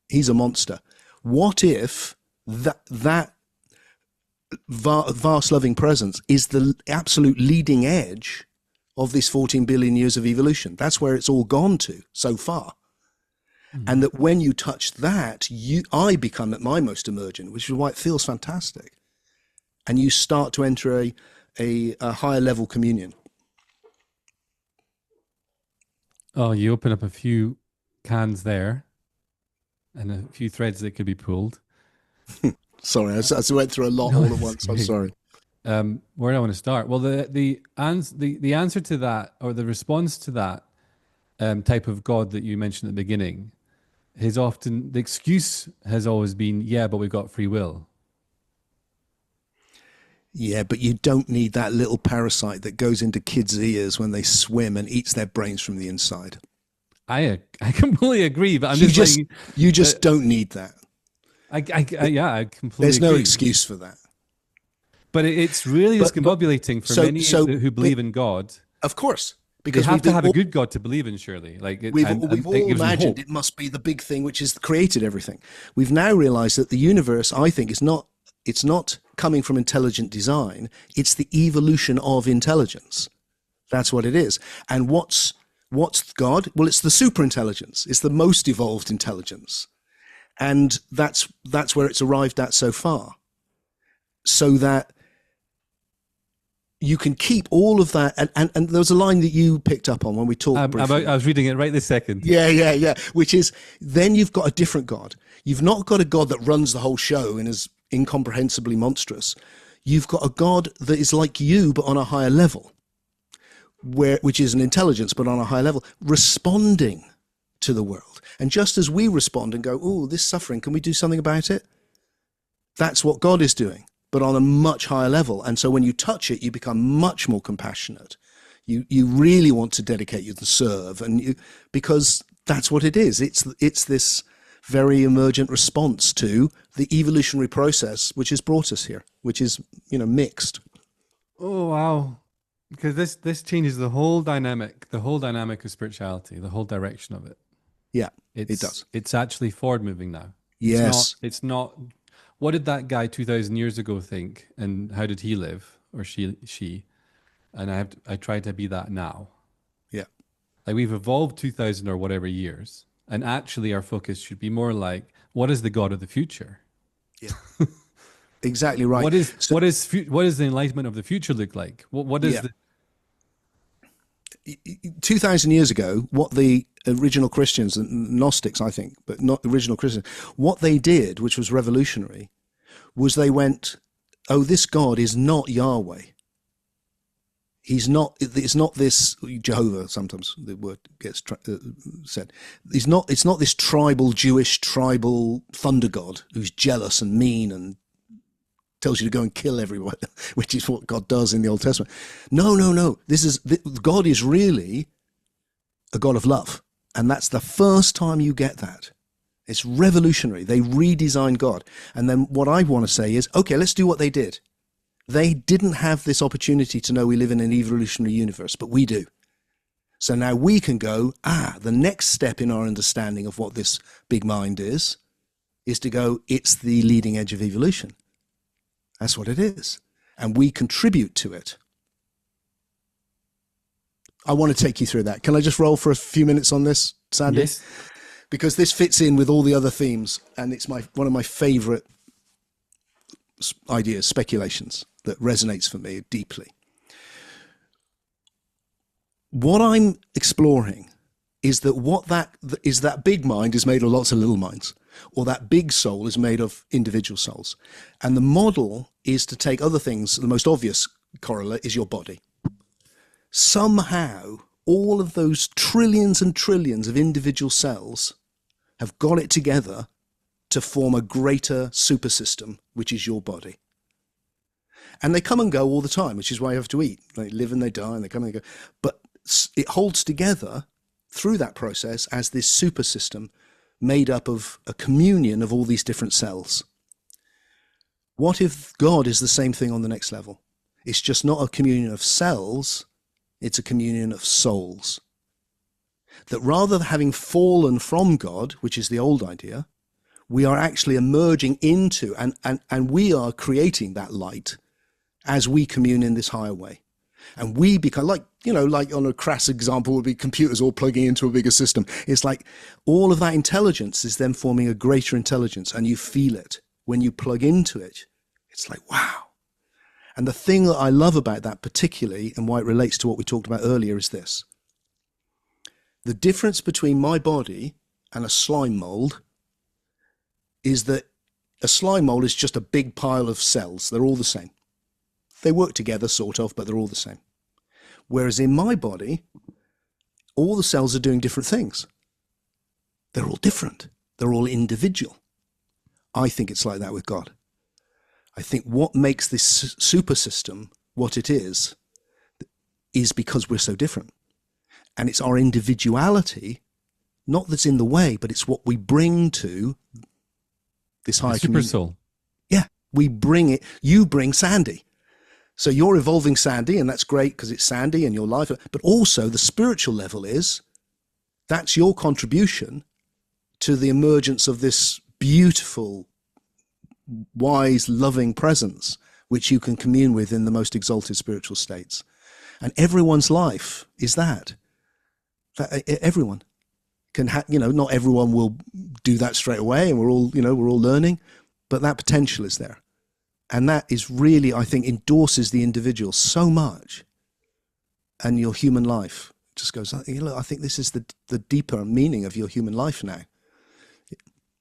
He's a monster. What if that vast loving presence is the absolute leading edge of this 14 billion years of evolution? That's where it's all gone to so far. Mm-hmm. And that when you touch that, I become at my most emergent, which is why it feels fantastic. And you start to enter a higher level communion. Oh, you open up a few cans there and a few threads that could be pulled. Sorry, I went through a lot all at once. I'm sorry. Where do I want to start? Well, the answer to that, or the response to that type of God that you mentioned at the beginning, the excuse has always been, yeah, but we've got free will. Yeah, but you don't need that little parasite that goes into kids' ears when they swim and eats their brains from the inside. I completely agree, but you just don't need that. I completely There's no agree. excuse for that. But it's really discombobulating for many who believe in God. Of course. Because they have to have a good God to believe in, surely. We've all imagined it must be the big thing which has created everything. We've now realized that the universe, I think, it's not coming from intelligent design. It's the evolution of intelligence. That's what it is. And what's God? Well, it's the superintelligence. It's the most evolved intelligence. And that's where it's arrived at so far. So that you can keep all of that. And there was a line that you picked up on when we talked briefly. I was reading it right this second. Yeah. Which is, then you've got a different God. You've not got a God that runs the whole show and is incomprehensibly monstrous. You've got a God that is like you, but on a higher level, which is an intelligence, but on a higher level, responding to the world. And just as we respond and go, oh, this suffering, can we do something about it? That's what God is doing, but on a much higher level. And so when you touch it, you become much more compassionate. You really want to dedicate you to serve, because that's what it is. It's this very emergent response to the evolutionary process which has brought us here, which is, mixed. Oh, wow. Because this changes the whole dynamic of spirituality, the whole direction of it. Yeah, it does. It's actually forward moving now. Yes. It's not, what did that guy 2,000 years ago think, and how did he live, or she? And I try to be that now. Yeah. Like, we've evolved 2,000 or whatever years, and actually our focus should be more like, what is the God of the future? Yeah. Exactly right. What does the enlightenment of the future look like? What is 2,000 years ago, what the original Christians and Gnostics, I think, but not original Christians, what they did, which was revolutionary, was they went, oh, this God is not Yahweh. It's not this Jehovah. Sometimes the word gets said. It's not this Jewish tribal thunder god who's jealous and mean and tells you to go and kill everyone, which is what God does in the Old Testament. No. God is really a God of love, and that's the first time you get that. It's revolutionary. They redesigned God, and then what I want to say is, okay, let's do what they did. They didn't have this opportunity to know we live in an evolutionary universe, but we do. So now we can go, the next step in our understanding of what this big mind is to go, it's the leading edge of evolution. That's what it is. And we contribute to it. I want to take you through that. Can I just roll for a few minutes on this, Sandy? Yes. Because this fits in with all the other themes, and it's one of my favorite ideas, speculations, that resonates for me deeply. What I'm exploring is that big mind is made of lots of little minds, or that big soul is made of individual souls. And the model is to take other things. The most obvious correlate is your body. Somehow, all of those trillions and trillions of individual cells have got it together to form a greater super system, which is your body. And they come and go all the time, which is why you have to eat. They live and they die, and they come and they go. But it holds together through that process as this super system made up of a communion of all these different cells. What if God is the same thing on the next level? It's just not a communion of cells, it's a communion of souls. That rather than having fallen from God, which is the old idea, we are actually emerging into and we are creating that light as we commune in this higher way. And we become like on a crass example would be computers all plugging into a bigger system. It's like all of that intelligence is then forming a greater intelligence, and you feel it when you plug into it. It's like, wow. And the thing that I love about that particularly, and why it relates to what we talked about earlier, is this. The difference between my body and a slime mold is that a slime mold is just a big pile of cells. They're all the same. They work together, sort of, but they're all the same. Whereas in my body, all the cells are doing different things. They're all different. They're all individual. I think it's like that with God. I think what makes this super system what it is because we're so different. And it's our individuality, not that's in the way, but it's what we bring to this higher super community. soul. Yeah, we bring it. You bring Sandy. So you're evolving Sandy, and that's great because it's Sandy and your life. But also the spiritual level that's your contribution to the emergence of this beautiful, wise, loving presence, which you can commune with in the most exalted spiritual states. And everyone's life is that. Everyone can not everyone will do that straight away, and we're all learning, but that potential is there. And that is really, I think, endorses the individual so much. And your human life just goes, I think this is the deeper meaning of your human life now.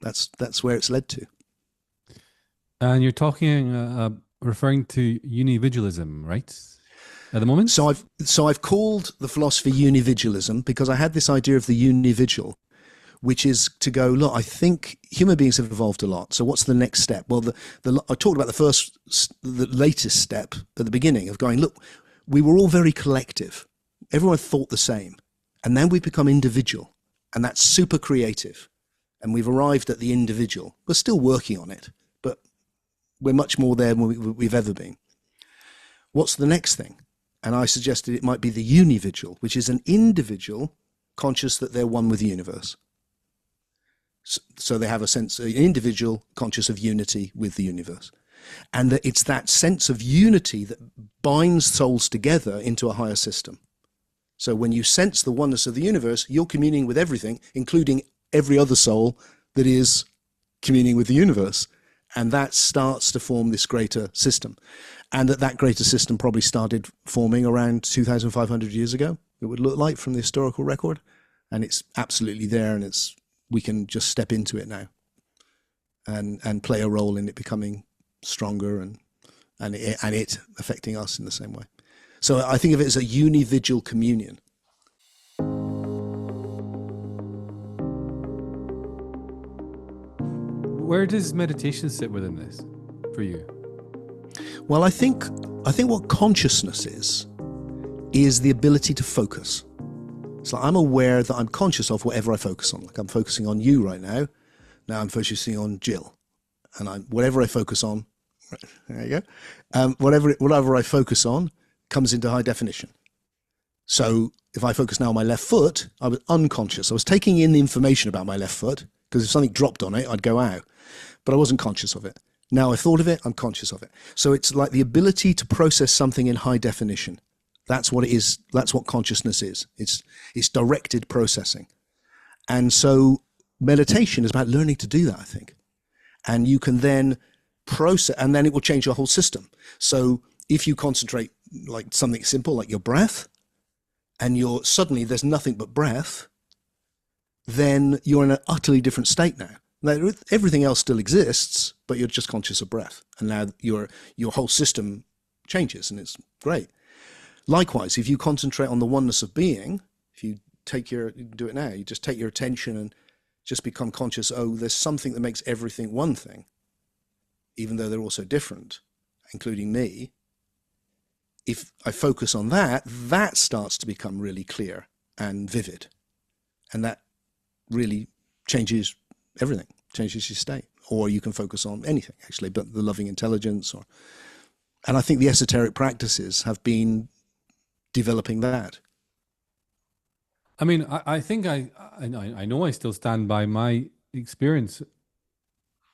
That's where it's led to. And you're talking, referring to unividualism, right? At the moment? So I've called the philosophy unividualism because I had this idea of the unividual, which is to go, look, I think human beings have evolved a lot. So what's the next step? Well, I talked about the latest step at the beginning of going, look, we were all very collective. Everyone thought the same. And then we become individual. And that's super creative. And we've arrived at the individual. We're still working on it, but we're much more there than we've ever been. What's the next thing? And I suggested it might be the unividual, which is an individual conscious that they're one with the universe. So they have an individual conscious of unity with the universe. And that it's that sense of unity that binds souls together into a higher system. So when you sense the oneness of the universe, you're communing with everything, including every other soul that is communing with the universe. And that starts to form this greater system. And that greater system probably started forming around 2,500 years ago, it would look like from the historical record. And it's absolutely there, and we can just step into it now and play a role in it becoming stronger and it affecting us in the same way. So I think of it as a unividual communion. Where does meditation sit within this for you? Well, I think what consciousness is the ability to focus. So I'm aware that I'm conscious of whatever I focus on. Like I'm focusing on you right now. Now I'm focusing on Jill. And whatever I focus on, there you go. Whatever I focus on comes into high definition. So if I focus now on my left foot, I was unconscious. I was taking in the information about my left foot, because if something dropped on it, I'd go out. But I wasn't conscious of it. Now I thought of it, I'm conscious of it. So it's like the ability to process something in high definition. That's what it is. That's what consciousness is. It's directed processing. And so meditation is about learning to do that, I think. And you can then process, and then it will change your whole system. So if you concentrate like something simple, like your breath, and suddenly there's nothing but breath, then you're in an utterly different state now. Now, everything else still exists, but you're just conscious of breath. And now your whole system changes, and it's great. Likewise, if you concentrate on the oneness of being, if you do it now, you just take your attention and just become conscious, there's something that makes everything one thing, even though they're all so different, including me. If I focus on that starts to become really clear and vivid. And that really changes everything, changes your state. Or you can focus on anything, actually, but the loving intelligence. And I think the esoteric practices have been developing that. I mean, I think I know I still stand by my experience,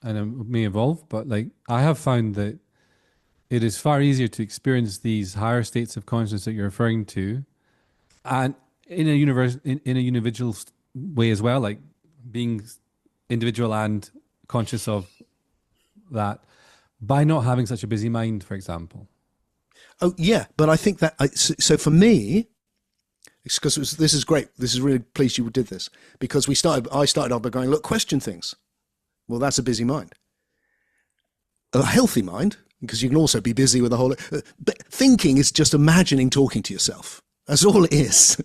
and it may evolve, but like I have found that it is far easier to experience these higher states of consciousness that you're referring to, and in a unividual way as well, like being individual and conscious of that, by not having such a busy mind, for example. Oh yeah, but I think that so for me, because this is great. This is really pleased you did this, because I started off by going, look, question things. Well, that's a busy mind. A healthy mind, because you can also be busy with a whole. But thinking is just imagining talking to yourself. That's all it is.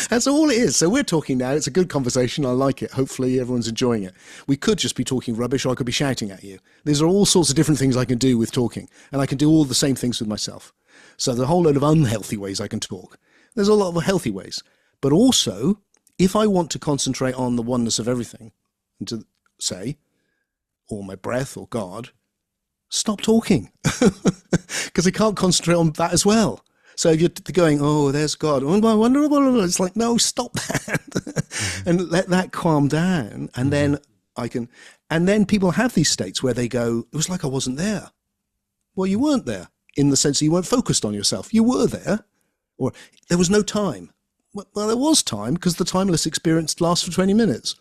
That's all it is. So we're talking now. It's a good conversation. I like it. Hopefully everyone's enjoying it. We could just be talking rubbish, or I could be shouting at you. These are all sorts of different things I can do with talking, and I can do all the same things with myself. So there's a whole load of unhealthy ways I can talk. There's a lot of healthy ways. But also, if I want to concentrate on the oneness of everything, and to say, or my breath or God, stop talking, because I can't concentrate on that as well. So if you're going, oh, there's God, oh, I wonder, it's like, no, stop that, and let that calm down, and then I can. And then people have these states where they go, it was like I wasn't there. Well, you weren't there in the sense that you weren't focused on yourself. You were there, or there was no time. Well, there was time, because the timeless experience lasts for 20 minutes,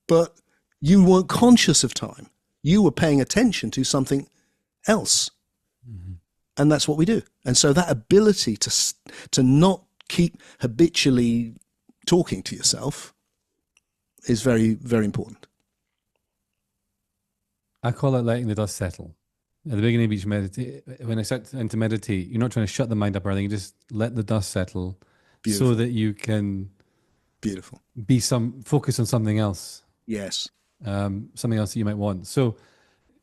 but you weren't conscious of time. You were paying attention to something else. And that's what we do. And so that ability to not keep habitually talking to yourself is very, very important. I call it letting the dust settle. At the beginning of each meditate, when I start to meditate, you're not trying to shut the mind up or anything. You just let the dust settle. Beautiful. So that you can beautiful focus on something else. Yes. Something else that you might want. So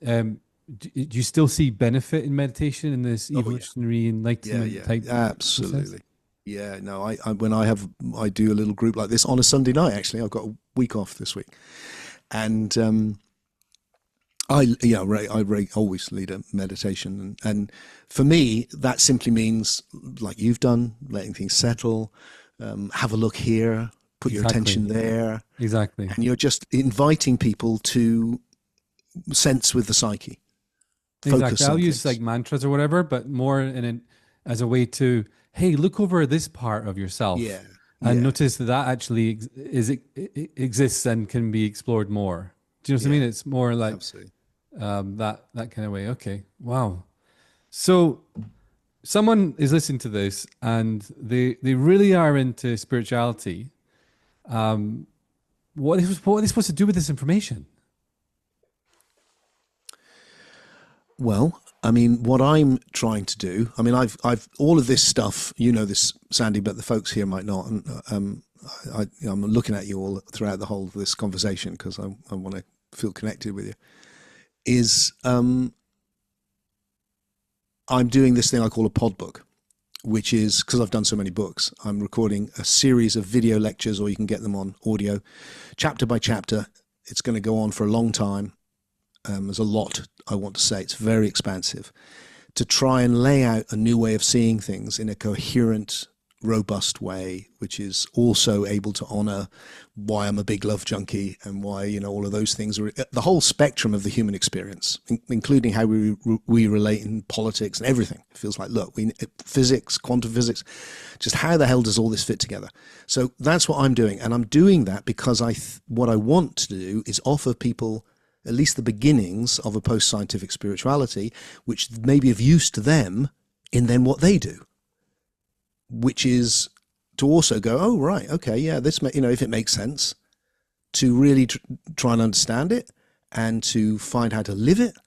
do you still see benefit in meditation in this evolutionary enlightenment type? Absolutely. Process? Yeah, no, I do a little group like this on a Sunday night. Actually, I've got a week off this week, and I always lead a meditation, and for me that simply means, like you've done, letting things settle, have a look here, put your attention there, and you're just inviting people to sense with the psyche. Exactly. I'll use like mantras or whatever, but more as a way to, hey, look over this part of yourself, and notice that actually exists and can be explored more. Do you know what I mean? It's more like that kind of way. Okay, wow. So someone is listening to this and they really are into spirituality. What are they supposed to do with this information? Well, I mean, what I'm trying to do, I mean, I've all of this stuff, you know this, Sandy, but the folks here might not. And I'm looking at you all throughout the whole of this conversation because I want to feel connected with you. I'm doing this thing I call a pod book, which is, because I've done so many books, I'm recording a series of video lectures, or you can get them on audio, chapter by chapter. It's going to go on for a long time. There's a lot I want to say. It's very expansive, to try and lay out a new way of seeing things in a coherent, robust way, which is also able to honor why I'm a big love junkie and why, you know, all of those things are the whole spectrum of the human experience, including how we relate in politics and everything. It feels like, look, physics, quantum physics, just how the hell does all this fit together? So that's what I'm doing. And I'm doing that because what I want to do is offer people at least the beginnings of a post-scientific spirituality, which may be of use to them in then what they do, which is to also go, oh, right, okay, yeah, this, you know, if it makes sense, to really try and understand it and to find how to live it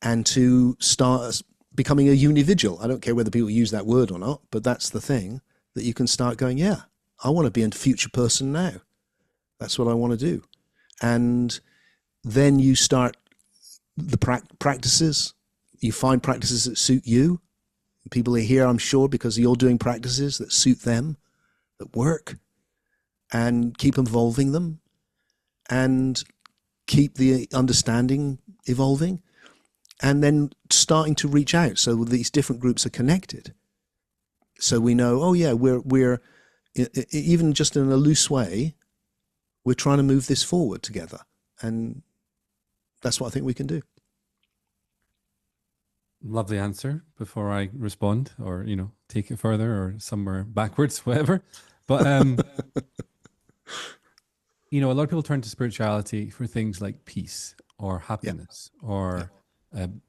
and to start becoming a univigil. I don't care whether people use that word or not, but that's the thing, that you can start going, yeah, I want to be a future person now. That's what I want to do. And then you start the practices. You find practices that suit you. People are here, I'm sure, because you're doing practices that suit them, that work, and keep evolving them and keep the understanding evolving, and then starting to reach out so these different groups are connected. So we know, oh yeah, we're even just in a loose way, we're trying to move this forward together. And that's what I think we can do. Lovely answer before I respond or, you know, take it further or somewhere backwards, whatever. But, you know, a lot of people turn to spirituality for things like peace or happiness or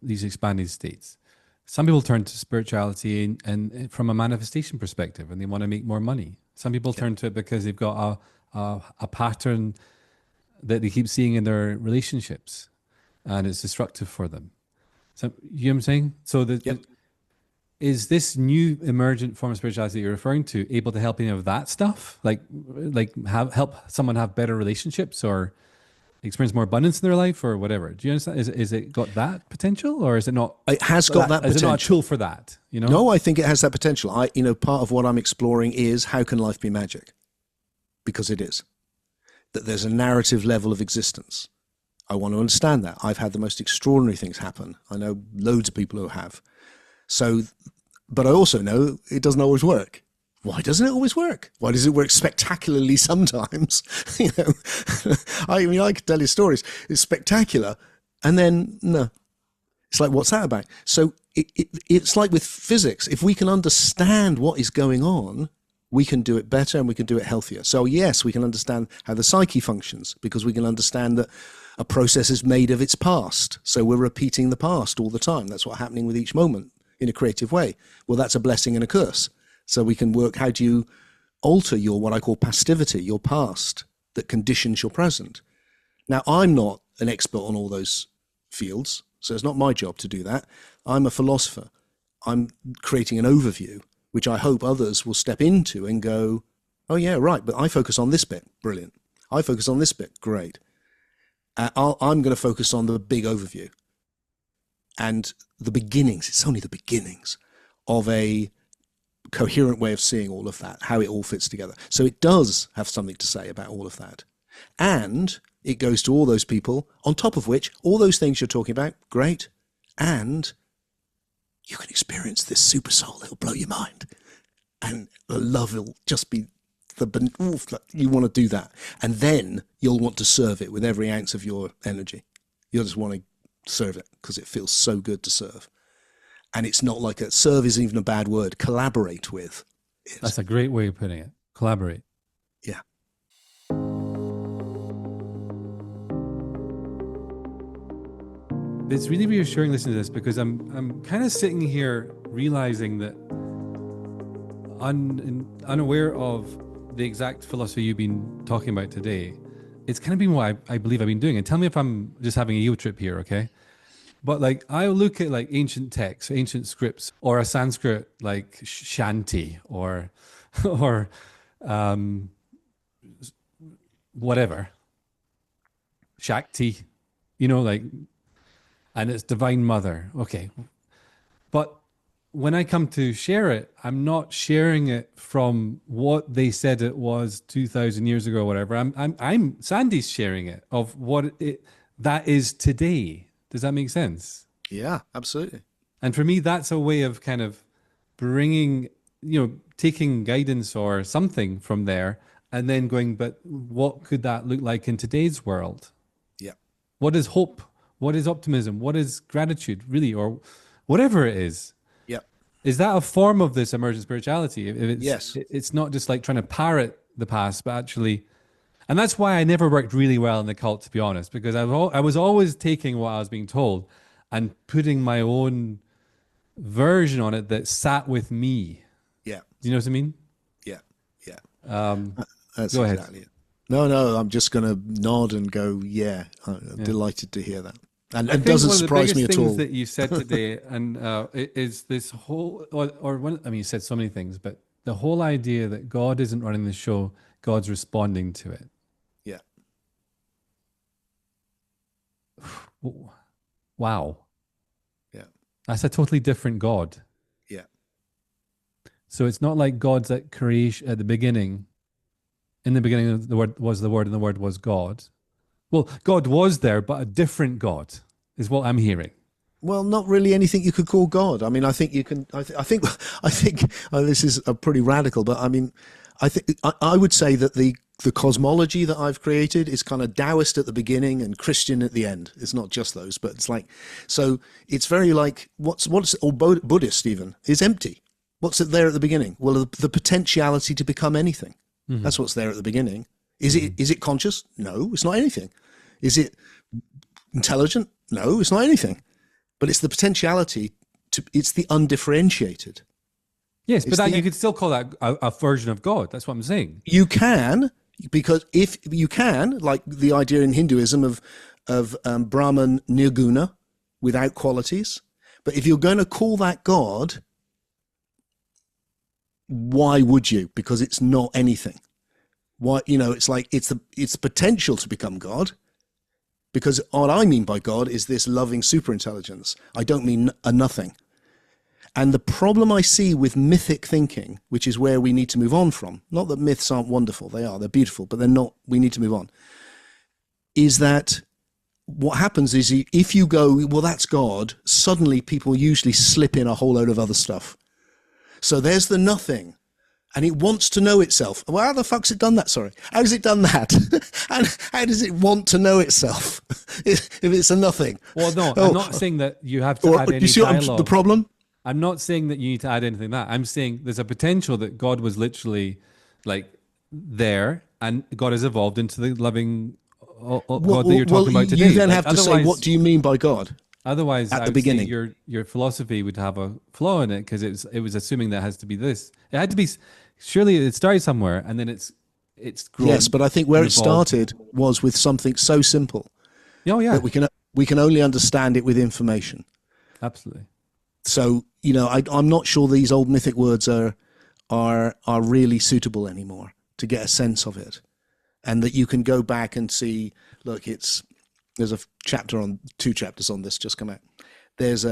these expanded states. Some people turn to spirituality and from a manifestation perspective, and they want to make more money. Some people turn to it because they've got a pattern that they keep seeing in their relationships, and it's destructive for them. So, you know what I'm saying? So is this new emergent form of spirituality that you're referring to able to help any of that stuff? Like help someone have better relationships or experience more abundance in their life or whatever? Do you understand? Is it got that potential, or is it not? It has got that potential. Is it not a tool for that? You know? No, I think it has that potential. Part of what I'm exploring is how can life be magic? Because it is. That there's a narrative level of existence. I want to understand that. I've had the most extraordinary things happen. I know loads of people who have. So, but I also know it doesn't always work. Why doesn't it always work? Why does it work spectacularly sometimes? I could tell you stories. It's spectacular, and then no. It's like, what's that about? So it's like with physics. If we can understand what is going on, we can do it better and we can do it healthier. So yes, we can understand how the psyche functions because we can understand that a process is made of its past. So we're repeating the past all the time. That's what's happening with each moment in a creative way. Well, that's a blessing and a curse. So we can work, how do you alter your, what I call passivity, your past that conditions your present? Now, I'm not an expert on all those fields, so it's not my job to do that. I'm a philosopher. I'm creating an overview, which I hope others will step into and go, oh yeah, right, but I focus on this bit, brilliant. I focus on this bit, great. I'm going to focus on the big overview and the beginnings, it's only the beginnings of a coherent way of seeing all of that, how it all fits together. So it does have something to say about all of that. And it goes to all those people, on top of which, all those things you're talking about, great. And you can experience this super soul. It'll blow your mind. And the love will just be, you want to do that. And then you'll want to serve it with every ounce of your energy. You'll just want to serve it because it feels so good to serve. And it's not like serve isn't even a bad word. Collaborate with is. That's a great way of putting it. Collaborate. Yeah. It's really reassuring listening to this because I'm kind of sitting here realizing that unaware of the exact philosophy you've been talking about today. It's kind of been what I believe I've been doing. And tell me if I'm just having a ego trip here, okay? But like I look at like ancient texts, ancient scripts, or a Sanskrit like Shanti or whatever, Shakti, like, and it's Divine Mother. Okay, but when I come to share it, I'm not sharing it from what they said it was 2,000 years ago or whatever. I'm Sandy's sharing it of what that is today. Does that make sense? Yeah, absolutely. And for me, that's a way of kind of bringing, taking guidance or something from there and then going, but what could that look like in today's world? Yeah. What is hope? What is optimism? What is gratitude, really? Or whatever it is. Yeah. Is that a form of this emergent spirituality? Yes. It's not just like trying to parrot the past, but actually... And that's why I never worked really well in the cult, to be honest, because I was always taking what I was being told and putting my own version on it that sat with me. Yeah. Do you know what I mean? Yeah. Yeah. That's go exactly ahead. It. No, I'm just going to nod and go, yeah, I'm delighted to hear that. And it doesn't surprise me at all. One of the biggest things that you said today and is this whole, you said so many things, but the whole idea that God isn't running the show, God's responding to it. Yeah. Wow. Yeah. That's a totally different God. Yeah. So it's not like God's at creation at the beginning. In the beginning, the Word was the Word, and the Word was God. Well, God was there, but a different God is what I'm hearing. Well, not really anything you could call God. I mean, I think you can. I think this is a pretty radical, but I mean, I would say that the cosmology that I've created is kind of Taoist at the beginning and Christian at the end. It's not just those, but it's like, so it's very like or Buddhist even is empty. What's it there at the beginning? Well, the potentiality to become anything. Mm-hmm. That's what's there at the beginning. Is it conscious? No, it's not anything. Is it intelligent? No, it's not anything. But it's the potentiality it's the undifferentiated. Yes, but you could still call that a version of God. That's what I'm saying. You can, because if you can, like the idea in Hinduism of Brahman Nirguna, without qualities. But if you're going to call that God, why would you? Because it's not anything. Why, it's like it's the potential to become God. Because what I mean by God is this loving superintelligence. I don't mean a nothing. And the problem I see with mythic thinking, which is where we need to move on from, not that myths aren't wonderful, they're beautiful, but they're not, we need to move on, is that what happens is if you go, well, that's God, suddenly people usually slip in a whole load of other stuff. So there's the nothing, and it wants to know itself. Well, how the fuck's it done that? Sorry. How's it done that? And how does it want to know itself if it's a nothing? Well, no, I'm not saying that you have to add any you see dialogue. The problem? I'm not saying that you need to add anything to that. I'm saying there's a potential that God was literally like there, and God has evolved into the loving God that you're talking about today. You then have to say, what do you mean by God? Otherwise, at the beginning, your philosophy would have a flaw in it, because it was assuming that it has to be this. It had to be. Surely it started somewhere, and then it's grown. Yes, but I think where it started was with something so simple. Oh yeah, that we can only understand it with information. Absolutely. So I'm not sure these old mythic words are really suitable anymore to get a sense of it, and that you can go back and see. Look, there's a two chapters on this just come out. There's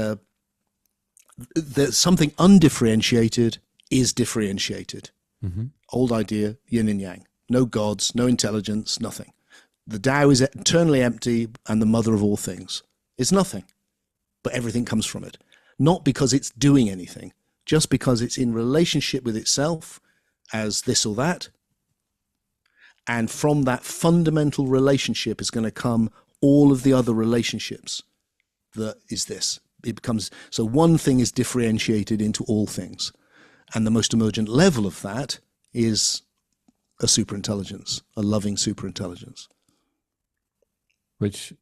something undifferentiated is differentiated. Mm-hmm. Old idea, yin and yang. No gods, no intelligence, nothing. The Tao is eternally empty and the mother of all things. It's nothing, but everything comes from it. Not because it's doing anything, just because it's in relationship with itself as this or that. And from that fundamental relationship is going to come all of the other relationships. That is this. It becomes, so one thing is differentiated into all things. And the most emergent level of that is a superintelligence, a loving superintelligence. Which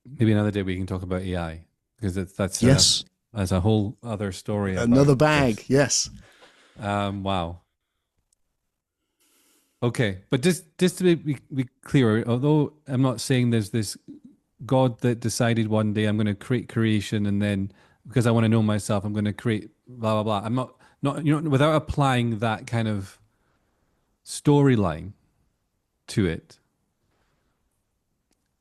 maybe another day we can talk about AI, because that's yes. As a whole other story. Another bag, this. Yes. Wow. Okay, but just to be clear, although I'm not saying there's this God that decided one day I'm going to create creation, and then because I want to know myself, I'm going to create blah blah blah. I'm not without applying that kind of storyline to it.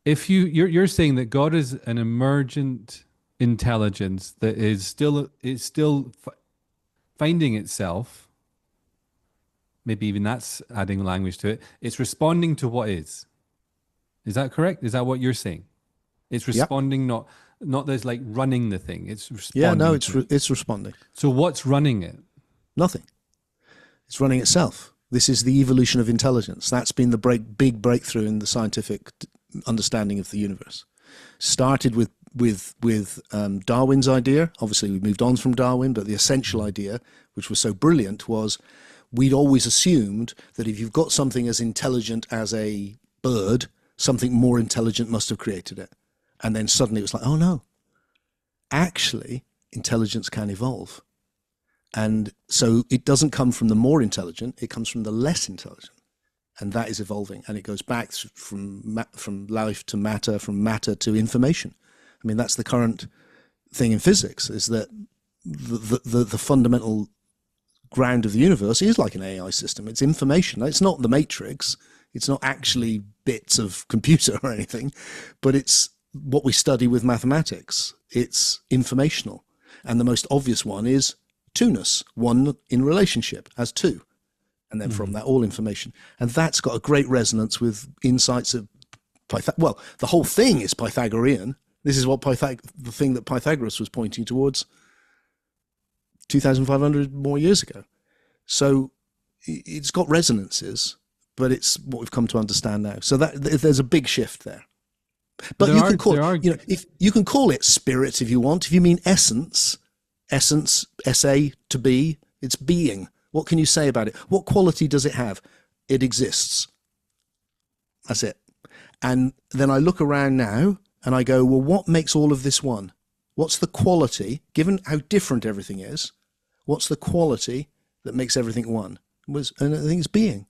If you're saying that God is an emergent intelligence that is still finding itself, maybe even that's adding language to it. It's responding to what is. Is that correct? Is that what you're saying? It's responding, yep. not there's like running the thing. It's responding. Yeah, no, it's responding. So what's running it? Nothing. It's running itself. This is the evolution of intelligence. That's been the big breakthrough in the scientific understanding of the universe. Started with Darwin's idea. Obviously, we moved on from Darwin, but the essential idea, which was so brilliant, was we'd always assumed that if you've got something as intelligent as a bird, something more intelligent must have created it. And then suddenly it was like, oh no, actually, intelligence can evolve. And so it doesn't come from the more intelligent, it comes from the less intelligent. And that is evolving. And it goes back from life to matter, from matter to information. I mean, that's the current thing in physics, is that the fundamental ground of the universe is like an AI system. It's information. It's not the matrix. It's not actually bits of computer or anything, but it's what we study with mathematics. It's informational. And the most obvious one is two-ness, one in relationship as two. And then from that, all information. And that's got a great resonance with insights of well, the whole thing is Pythagorean. This is what the thing that Pythagoras was pointing towards 2,500 more years ago. So it's got resonances, but it's what we've come to understand now. So that there's a big shift there. But you can call it, if you can call it spirit if you want. If you mean essence, S-A to be, it's being. What can you say about it? What quality does it have? It exists. That's it. And then I look around now and I go, well, what makes all of this one? What's the quality, given how different everything is, what's the quality that makes everything one? And I think it's being.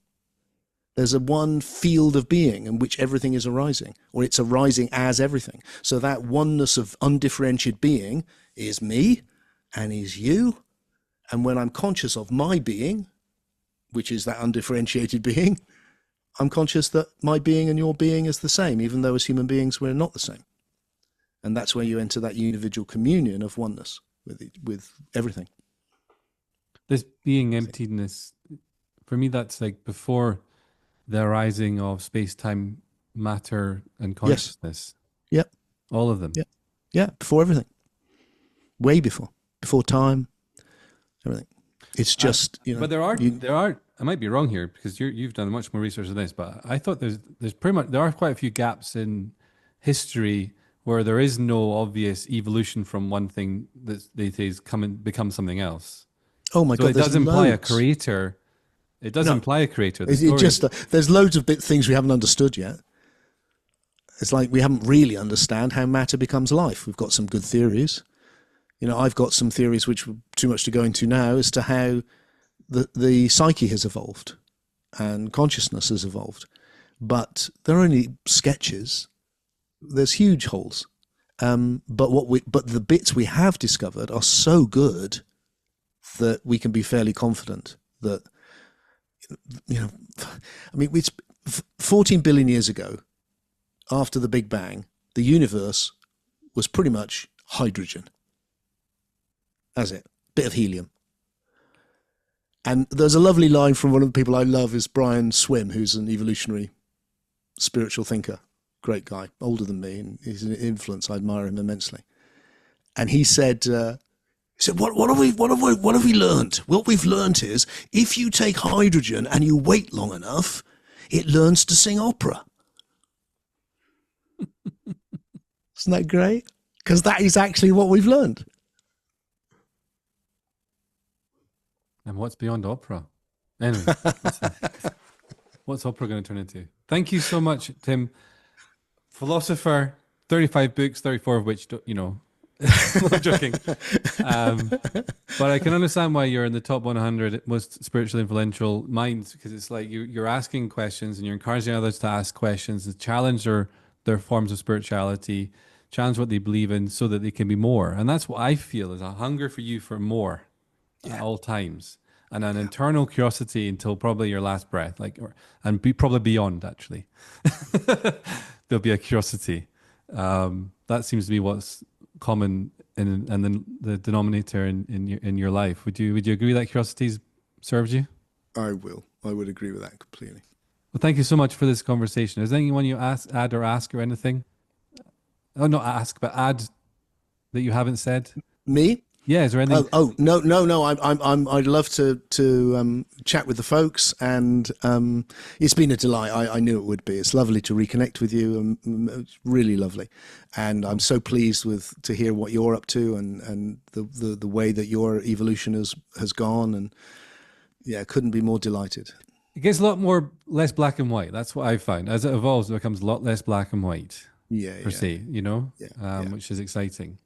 There's a one field of being in which everything is arising, or it's arising as everything. So that oneness of undifferentiated being is me and is you. And when I'm conscious of my being, which is that undifferentiated being, I'm conscious that my being and your being is the same, even though as human beings we're not the same. And that's where you enter that individual communion of oneness with everything. This being emptiness, for me, that's like before the arising of space-time, matter, and consciousness. Yes. Yep. All of them. Yeah. Yeah. Before everything. Way before. Before time. Everything. It's just, But there are. I might be wrong here because you've done much more research on this, but I thought there's pretty much, there are quite a few gaps in history where there is no obvious evolution from one thing that they say is become something else. Oh my God! It does imply a loads. creator. It does imply a creator. There's loads of things we haven't understood yet. It's like we haven't really understand how matter becomes life. We've got some good theories. I've got some theories which are too much to go into now as to how the psyche has evolved and consciousness has evolved. But they're only sketches. There's huge holes. But the bits we have discovered are so good that we can be fairly confident that, it's 14 billion years ago, after the Big Bang, the universe was pretty much hydrogen. That's it. Bit of helium. And there's a lovely line from one of the people I love is Brian Swim, who's an evolutionary spiritual thinker. Great guy, older than me, and he's an influence. I admire him immensely. And he said, what have we learned? What we've learned is if you take hydrogen and you wait long enough, it learns to sing opera. Isn't that great? Because that is actually what we've learned. And what's beyond opera? Anyway, what's opera going to turn into? Thank you so much, Tim. Philosopher, 35 books, 34 of which, I'm joking. But I can understand why you're in the top 100 most spiritually influential minds, because it's like you're asking questions and you're encouraging others to ask questions, to challenge their forms of spirituality, challenge what they believe in so that they can be more. And that's what I feel is a hunger for you for more at all times, and an internal curiosity until probably your last breath, probably beyond, actually. There'll be a curiosity. That seems to be what's common and then the denominator in your life. Would you agree that curiosity serves you? I would agree with that completely. Well, thank you so much for this conversation. Is there anyone you add or ask or anything? Oh, not ask, but add that you haven't said? Me? Yeah, is there anything? No. I'd love to chat with the folks, and it's been a delight. I knew it would be. It's lovely to reconnect with you. It's really lovely, and I'm so pleased to hear what you're up to and the way that your evolution has gone. And couldn't be more delighted. It gets a lot less black and white. That's what I've found. As it evolves, it becomes a lot less black and white. Per se, which is exciting.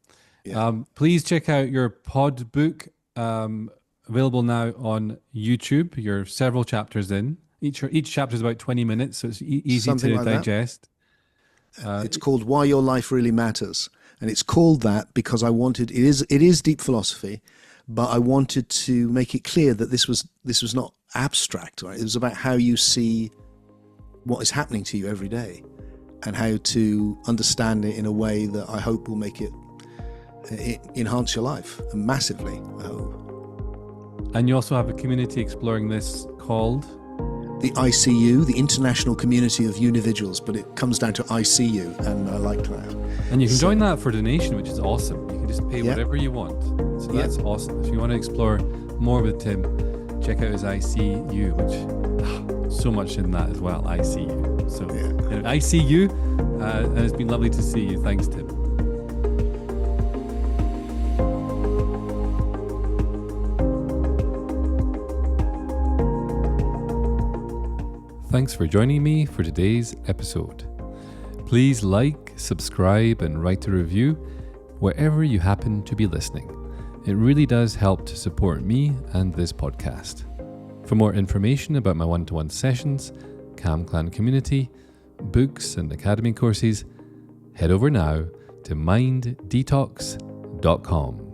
Yeah. Please check out your pod book, available now on YouTube. You're several chapters in. Each chapter is about 20 minutes, so it's easy to digest. It's called Why Your Life Really Matters. And it's called that because it is deep philosophy, but I wanted to make it clear that this was not abstract, right? It was about how you see what is happening to you every day and how to understand it in a way that I hope will make it enhance your life massively, I hope. And you also have a community exploring this called? The ICU, the International Community of Unividuals, but it comes down to ICU, and I like that. And you can join that for donation, which is awesome. You can just pay whatever you want. So that's awesome. If you want to explore more with Tim, check out his ICU, which so much in that as well, ICU. So ICU, and it's been lovely to see you. Thanks, Tim. Thanks for joining me for today's episode. Please like, subscribe, and write a review wherever you happen to be listening. It really does help to support me and this podcast. For more information about my one-to-one sessions, Calm Clan community, books, and academy courses, head over now to minddetox.com.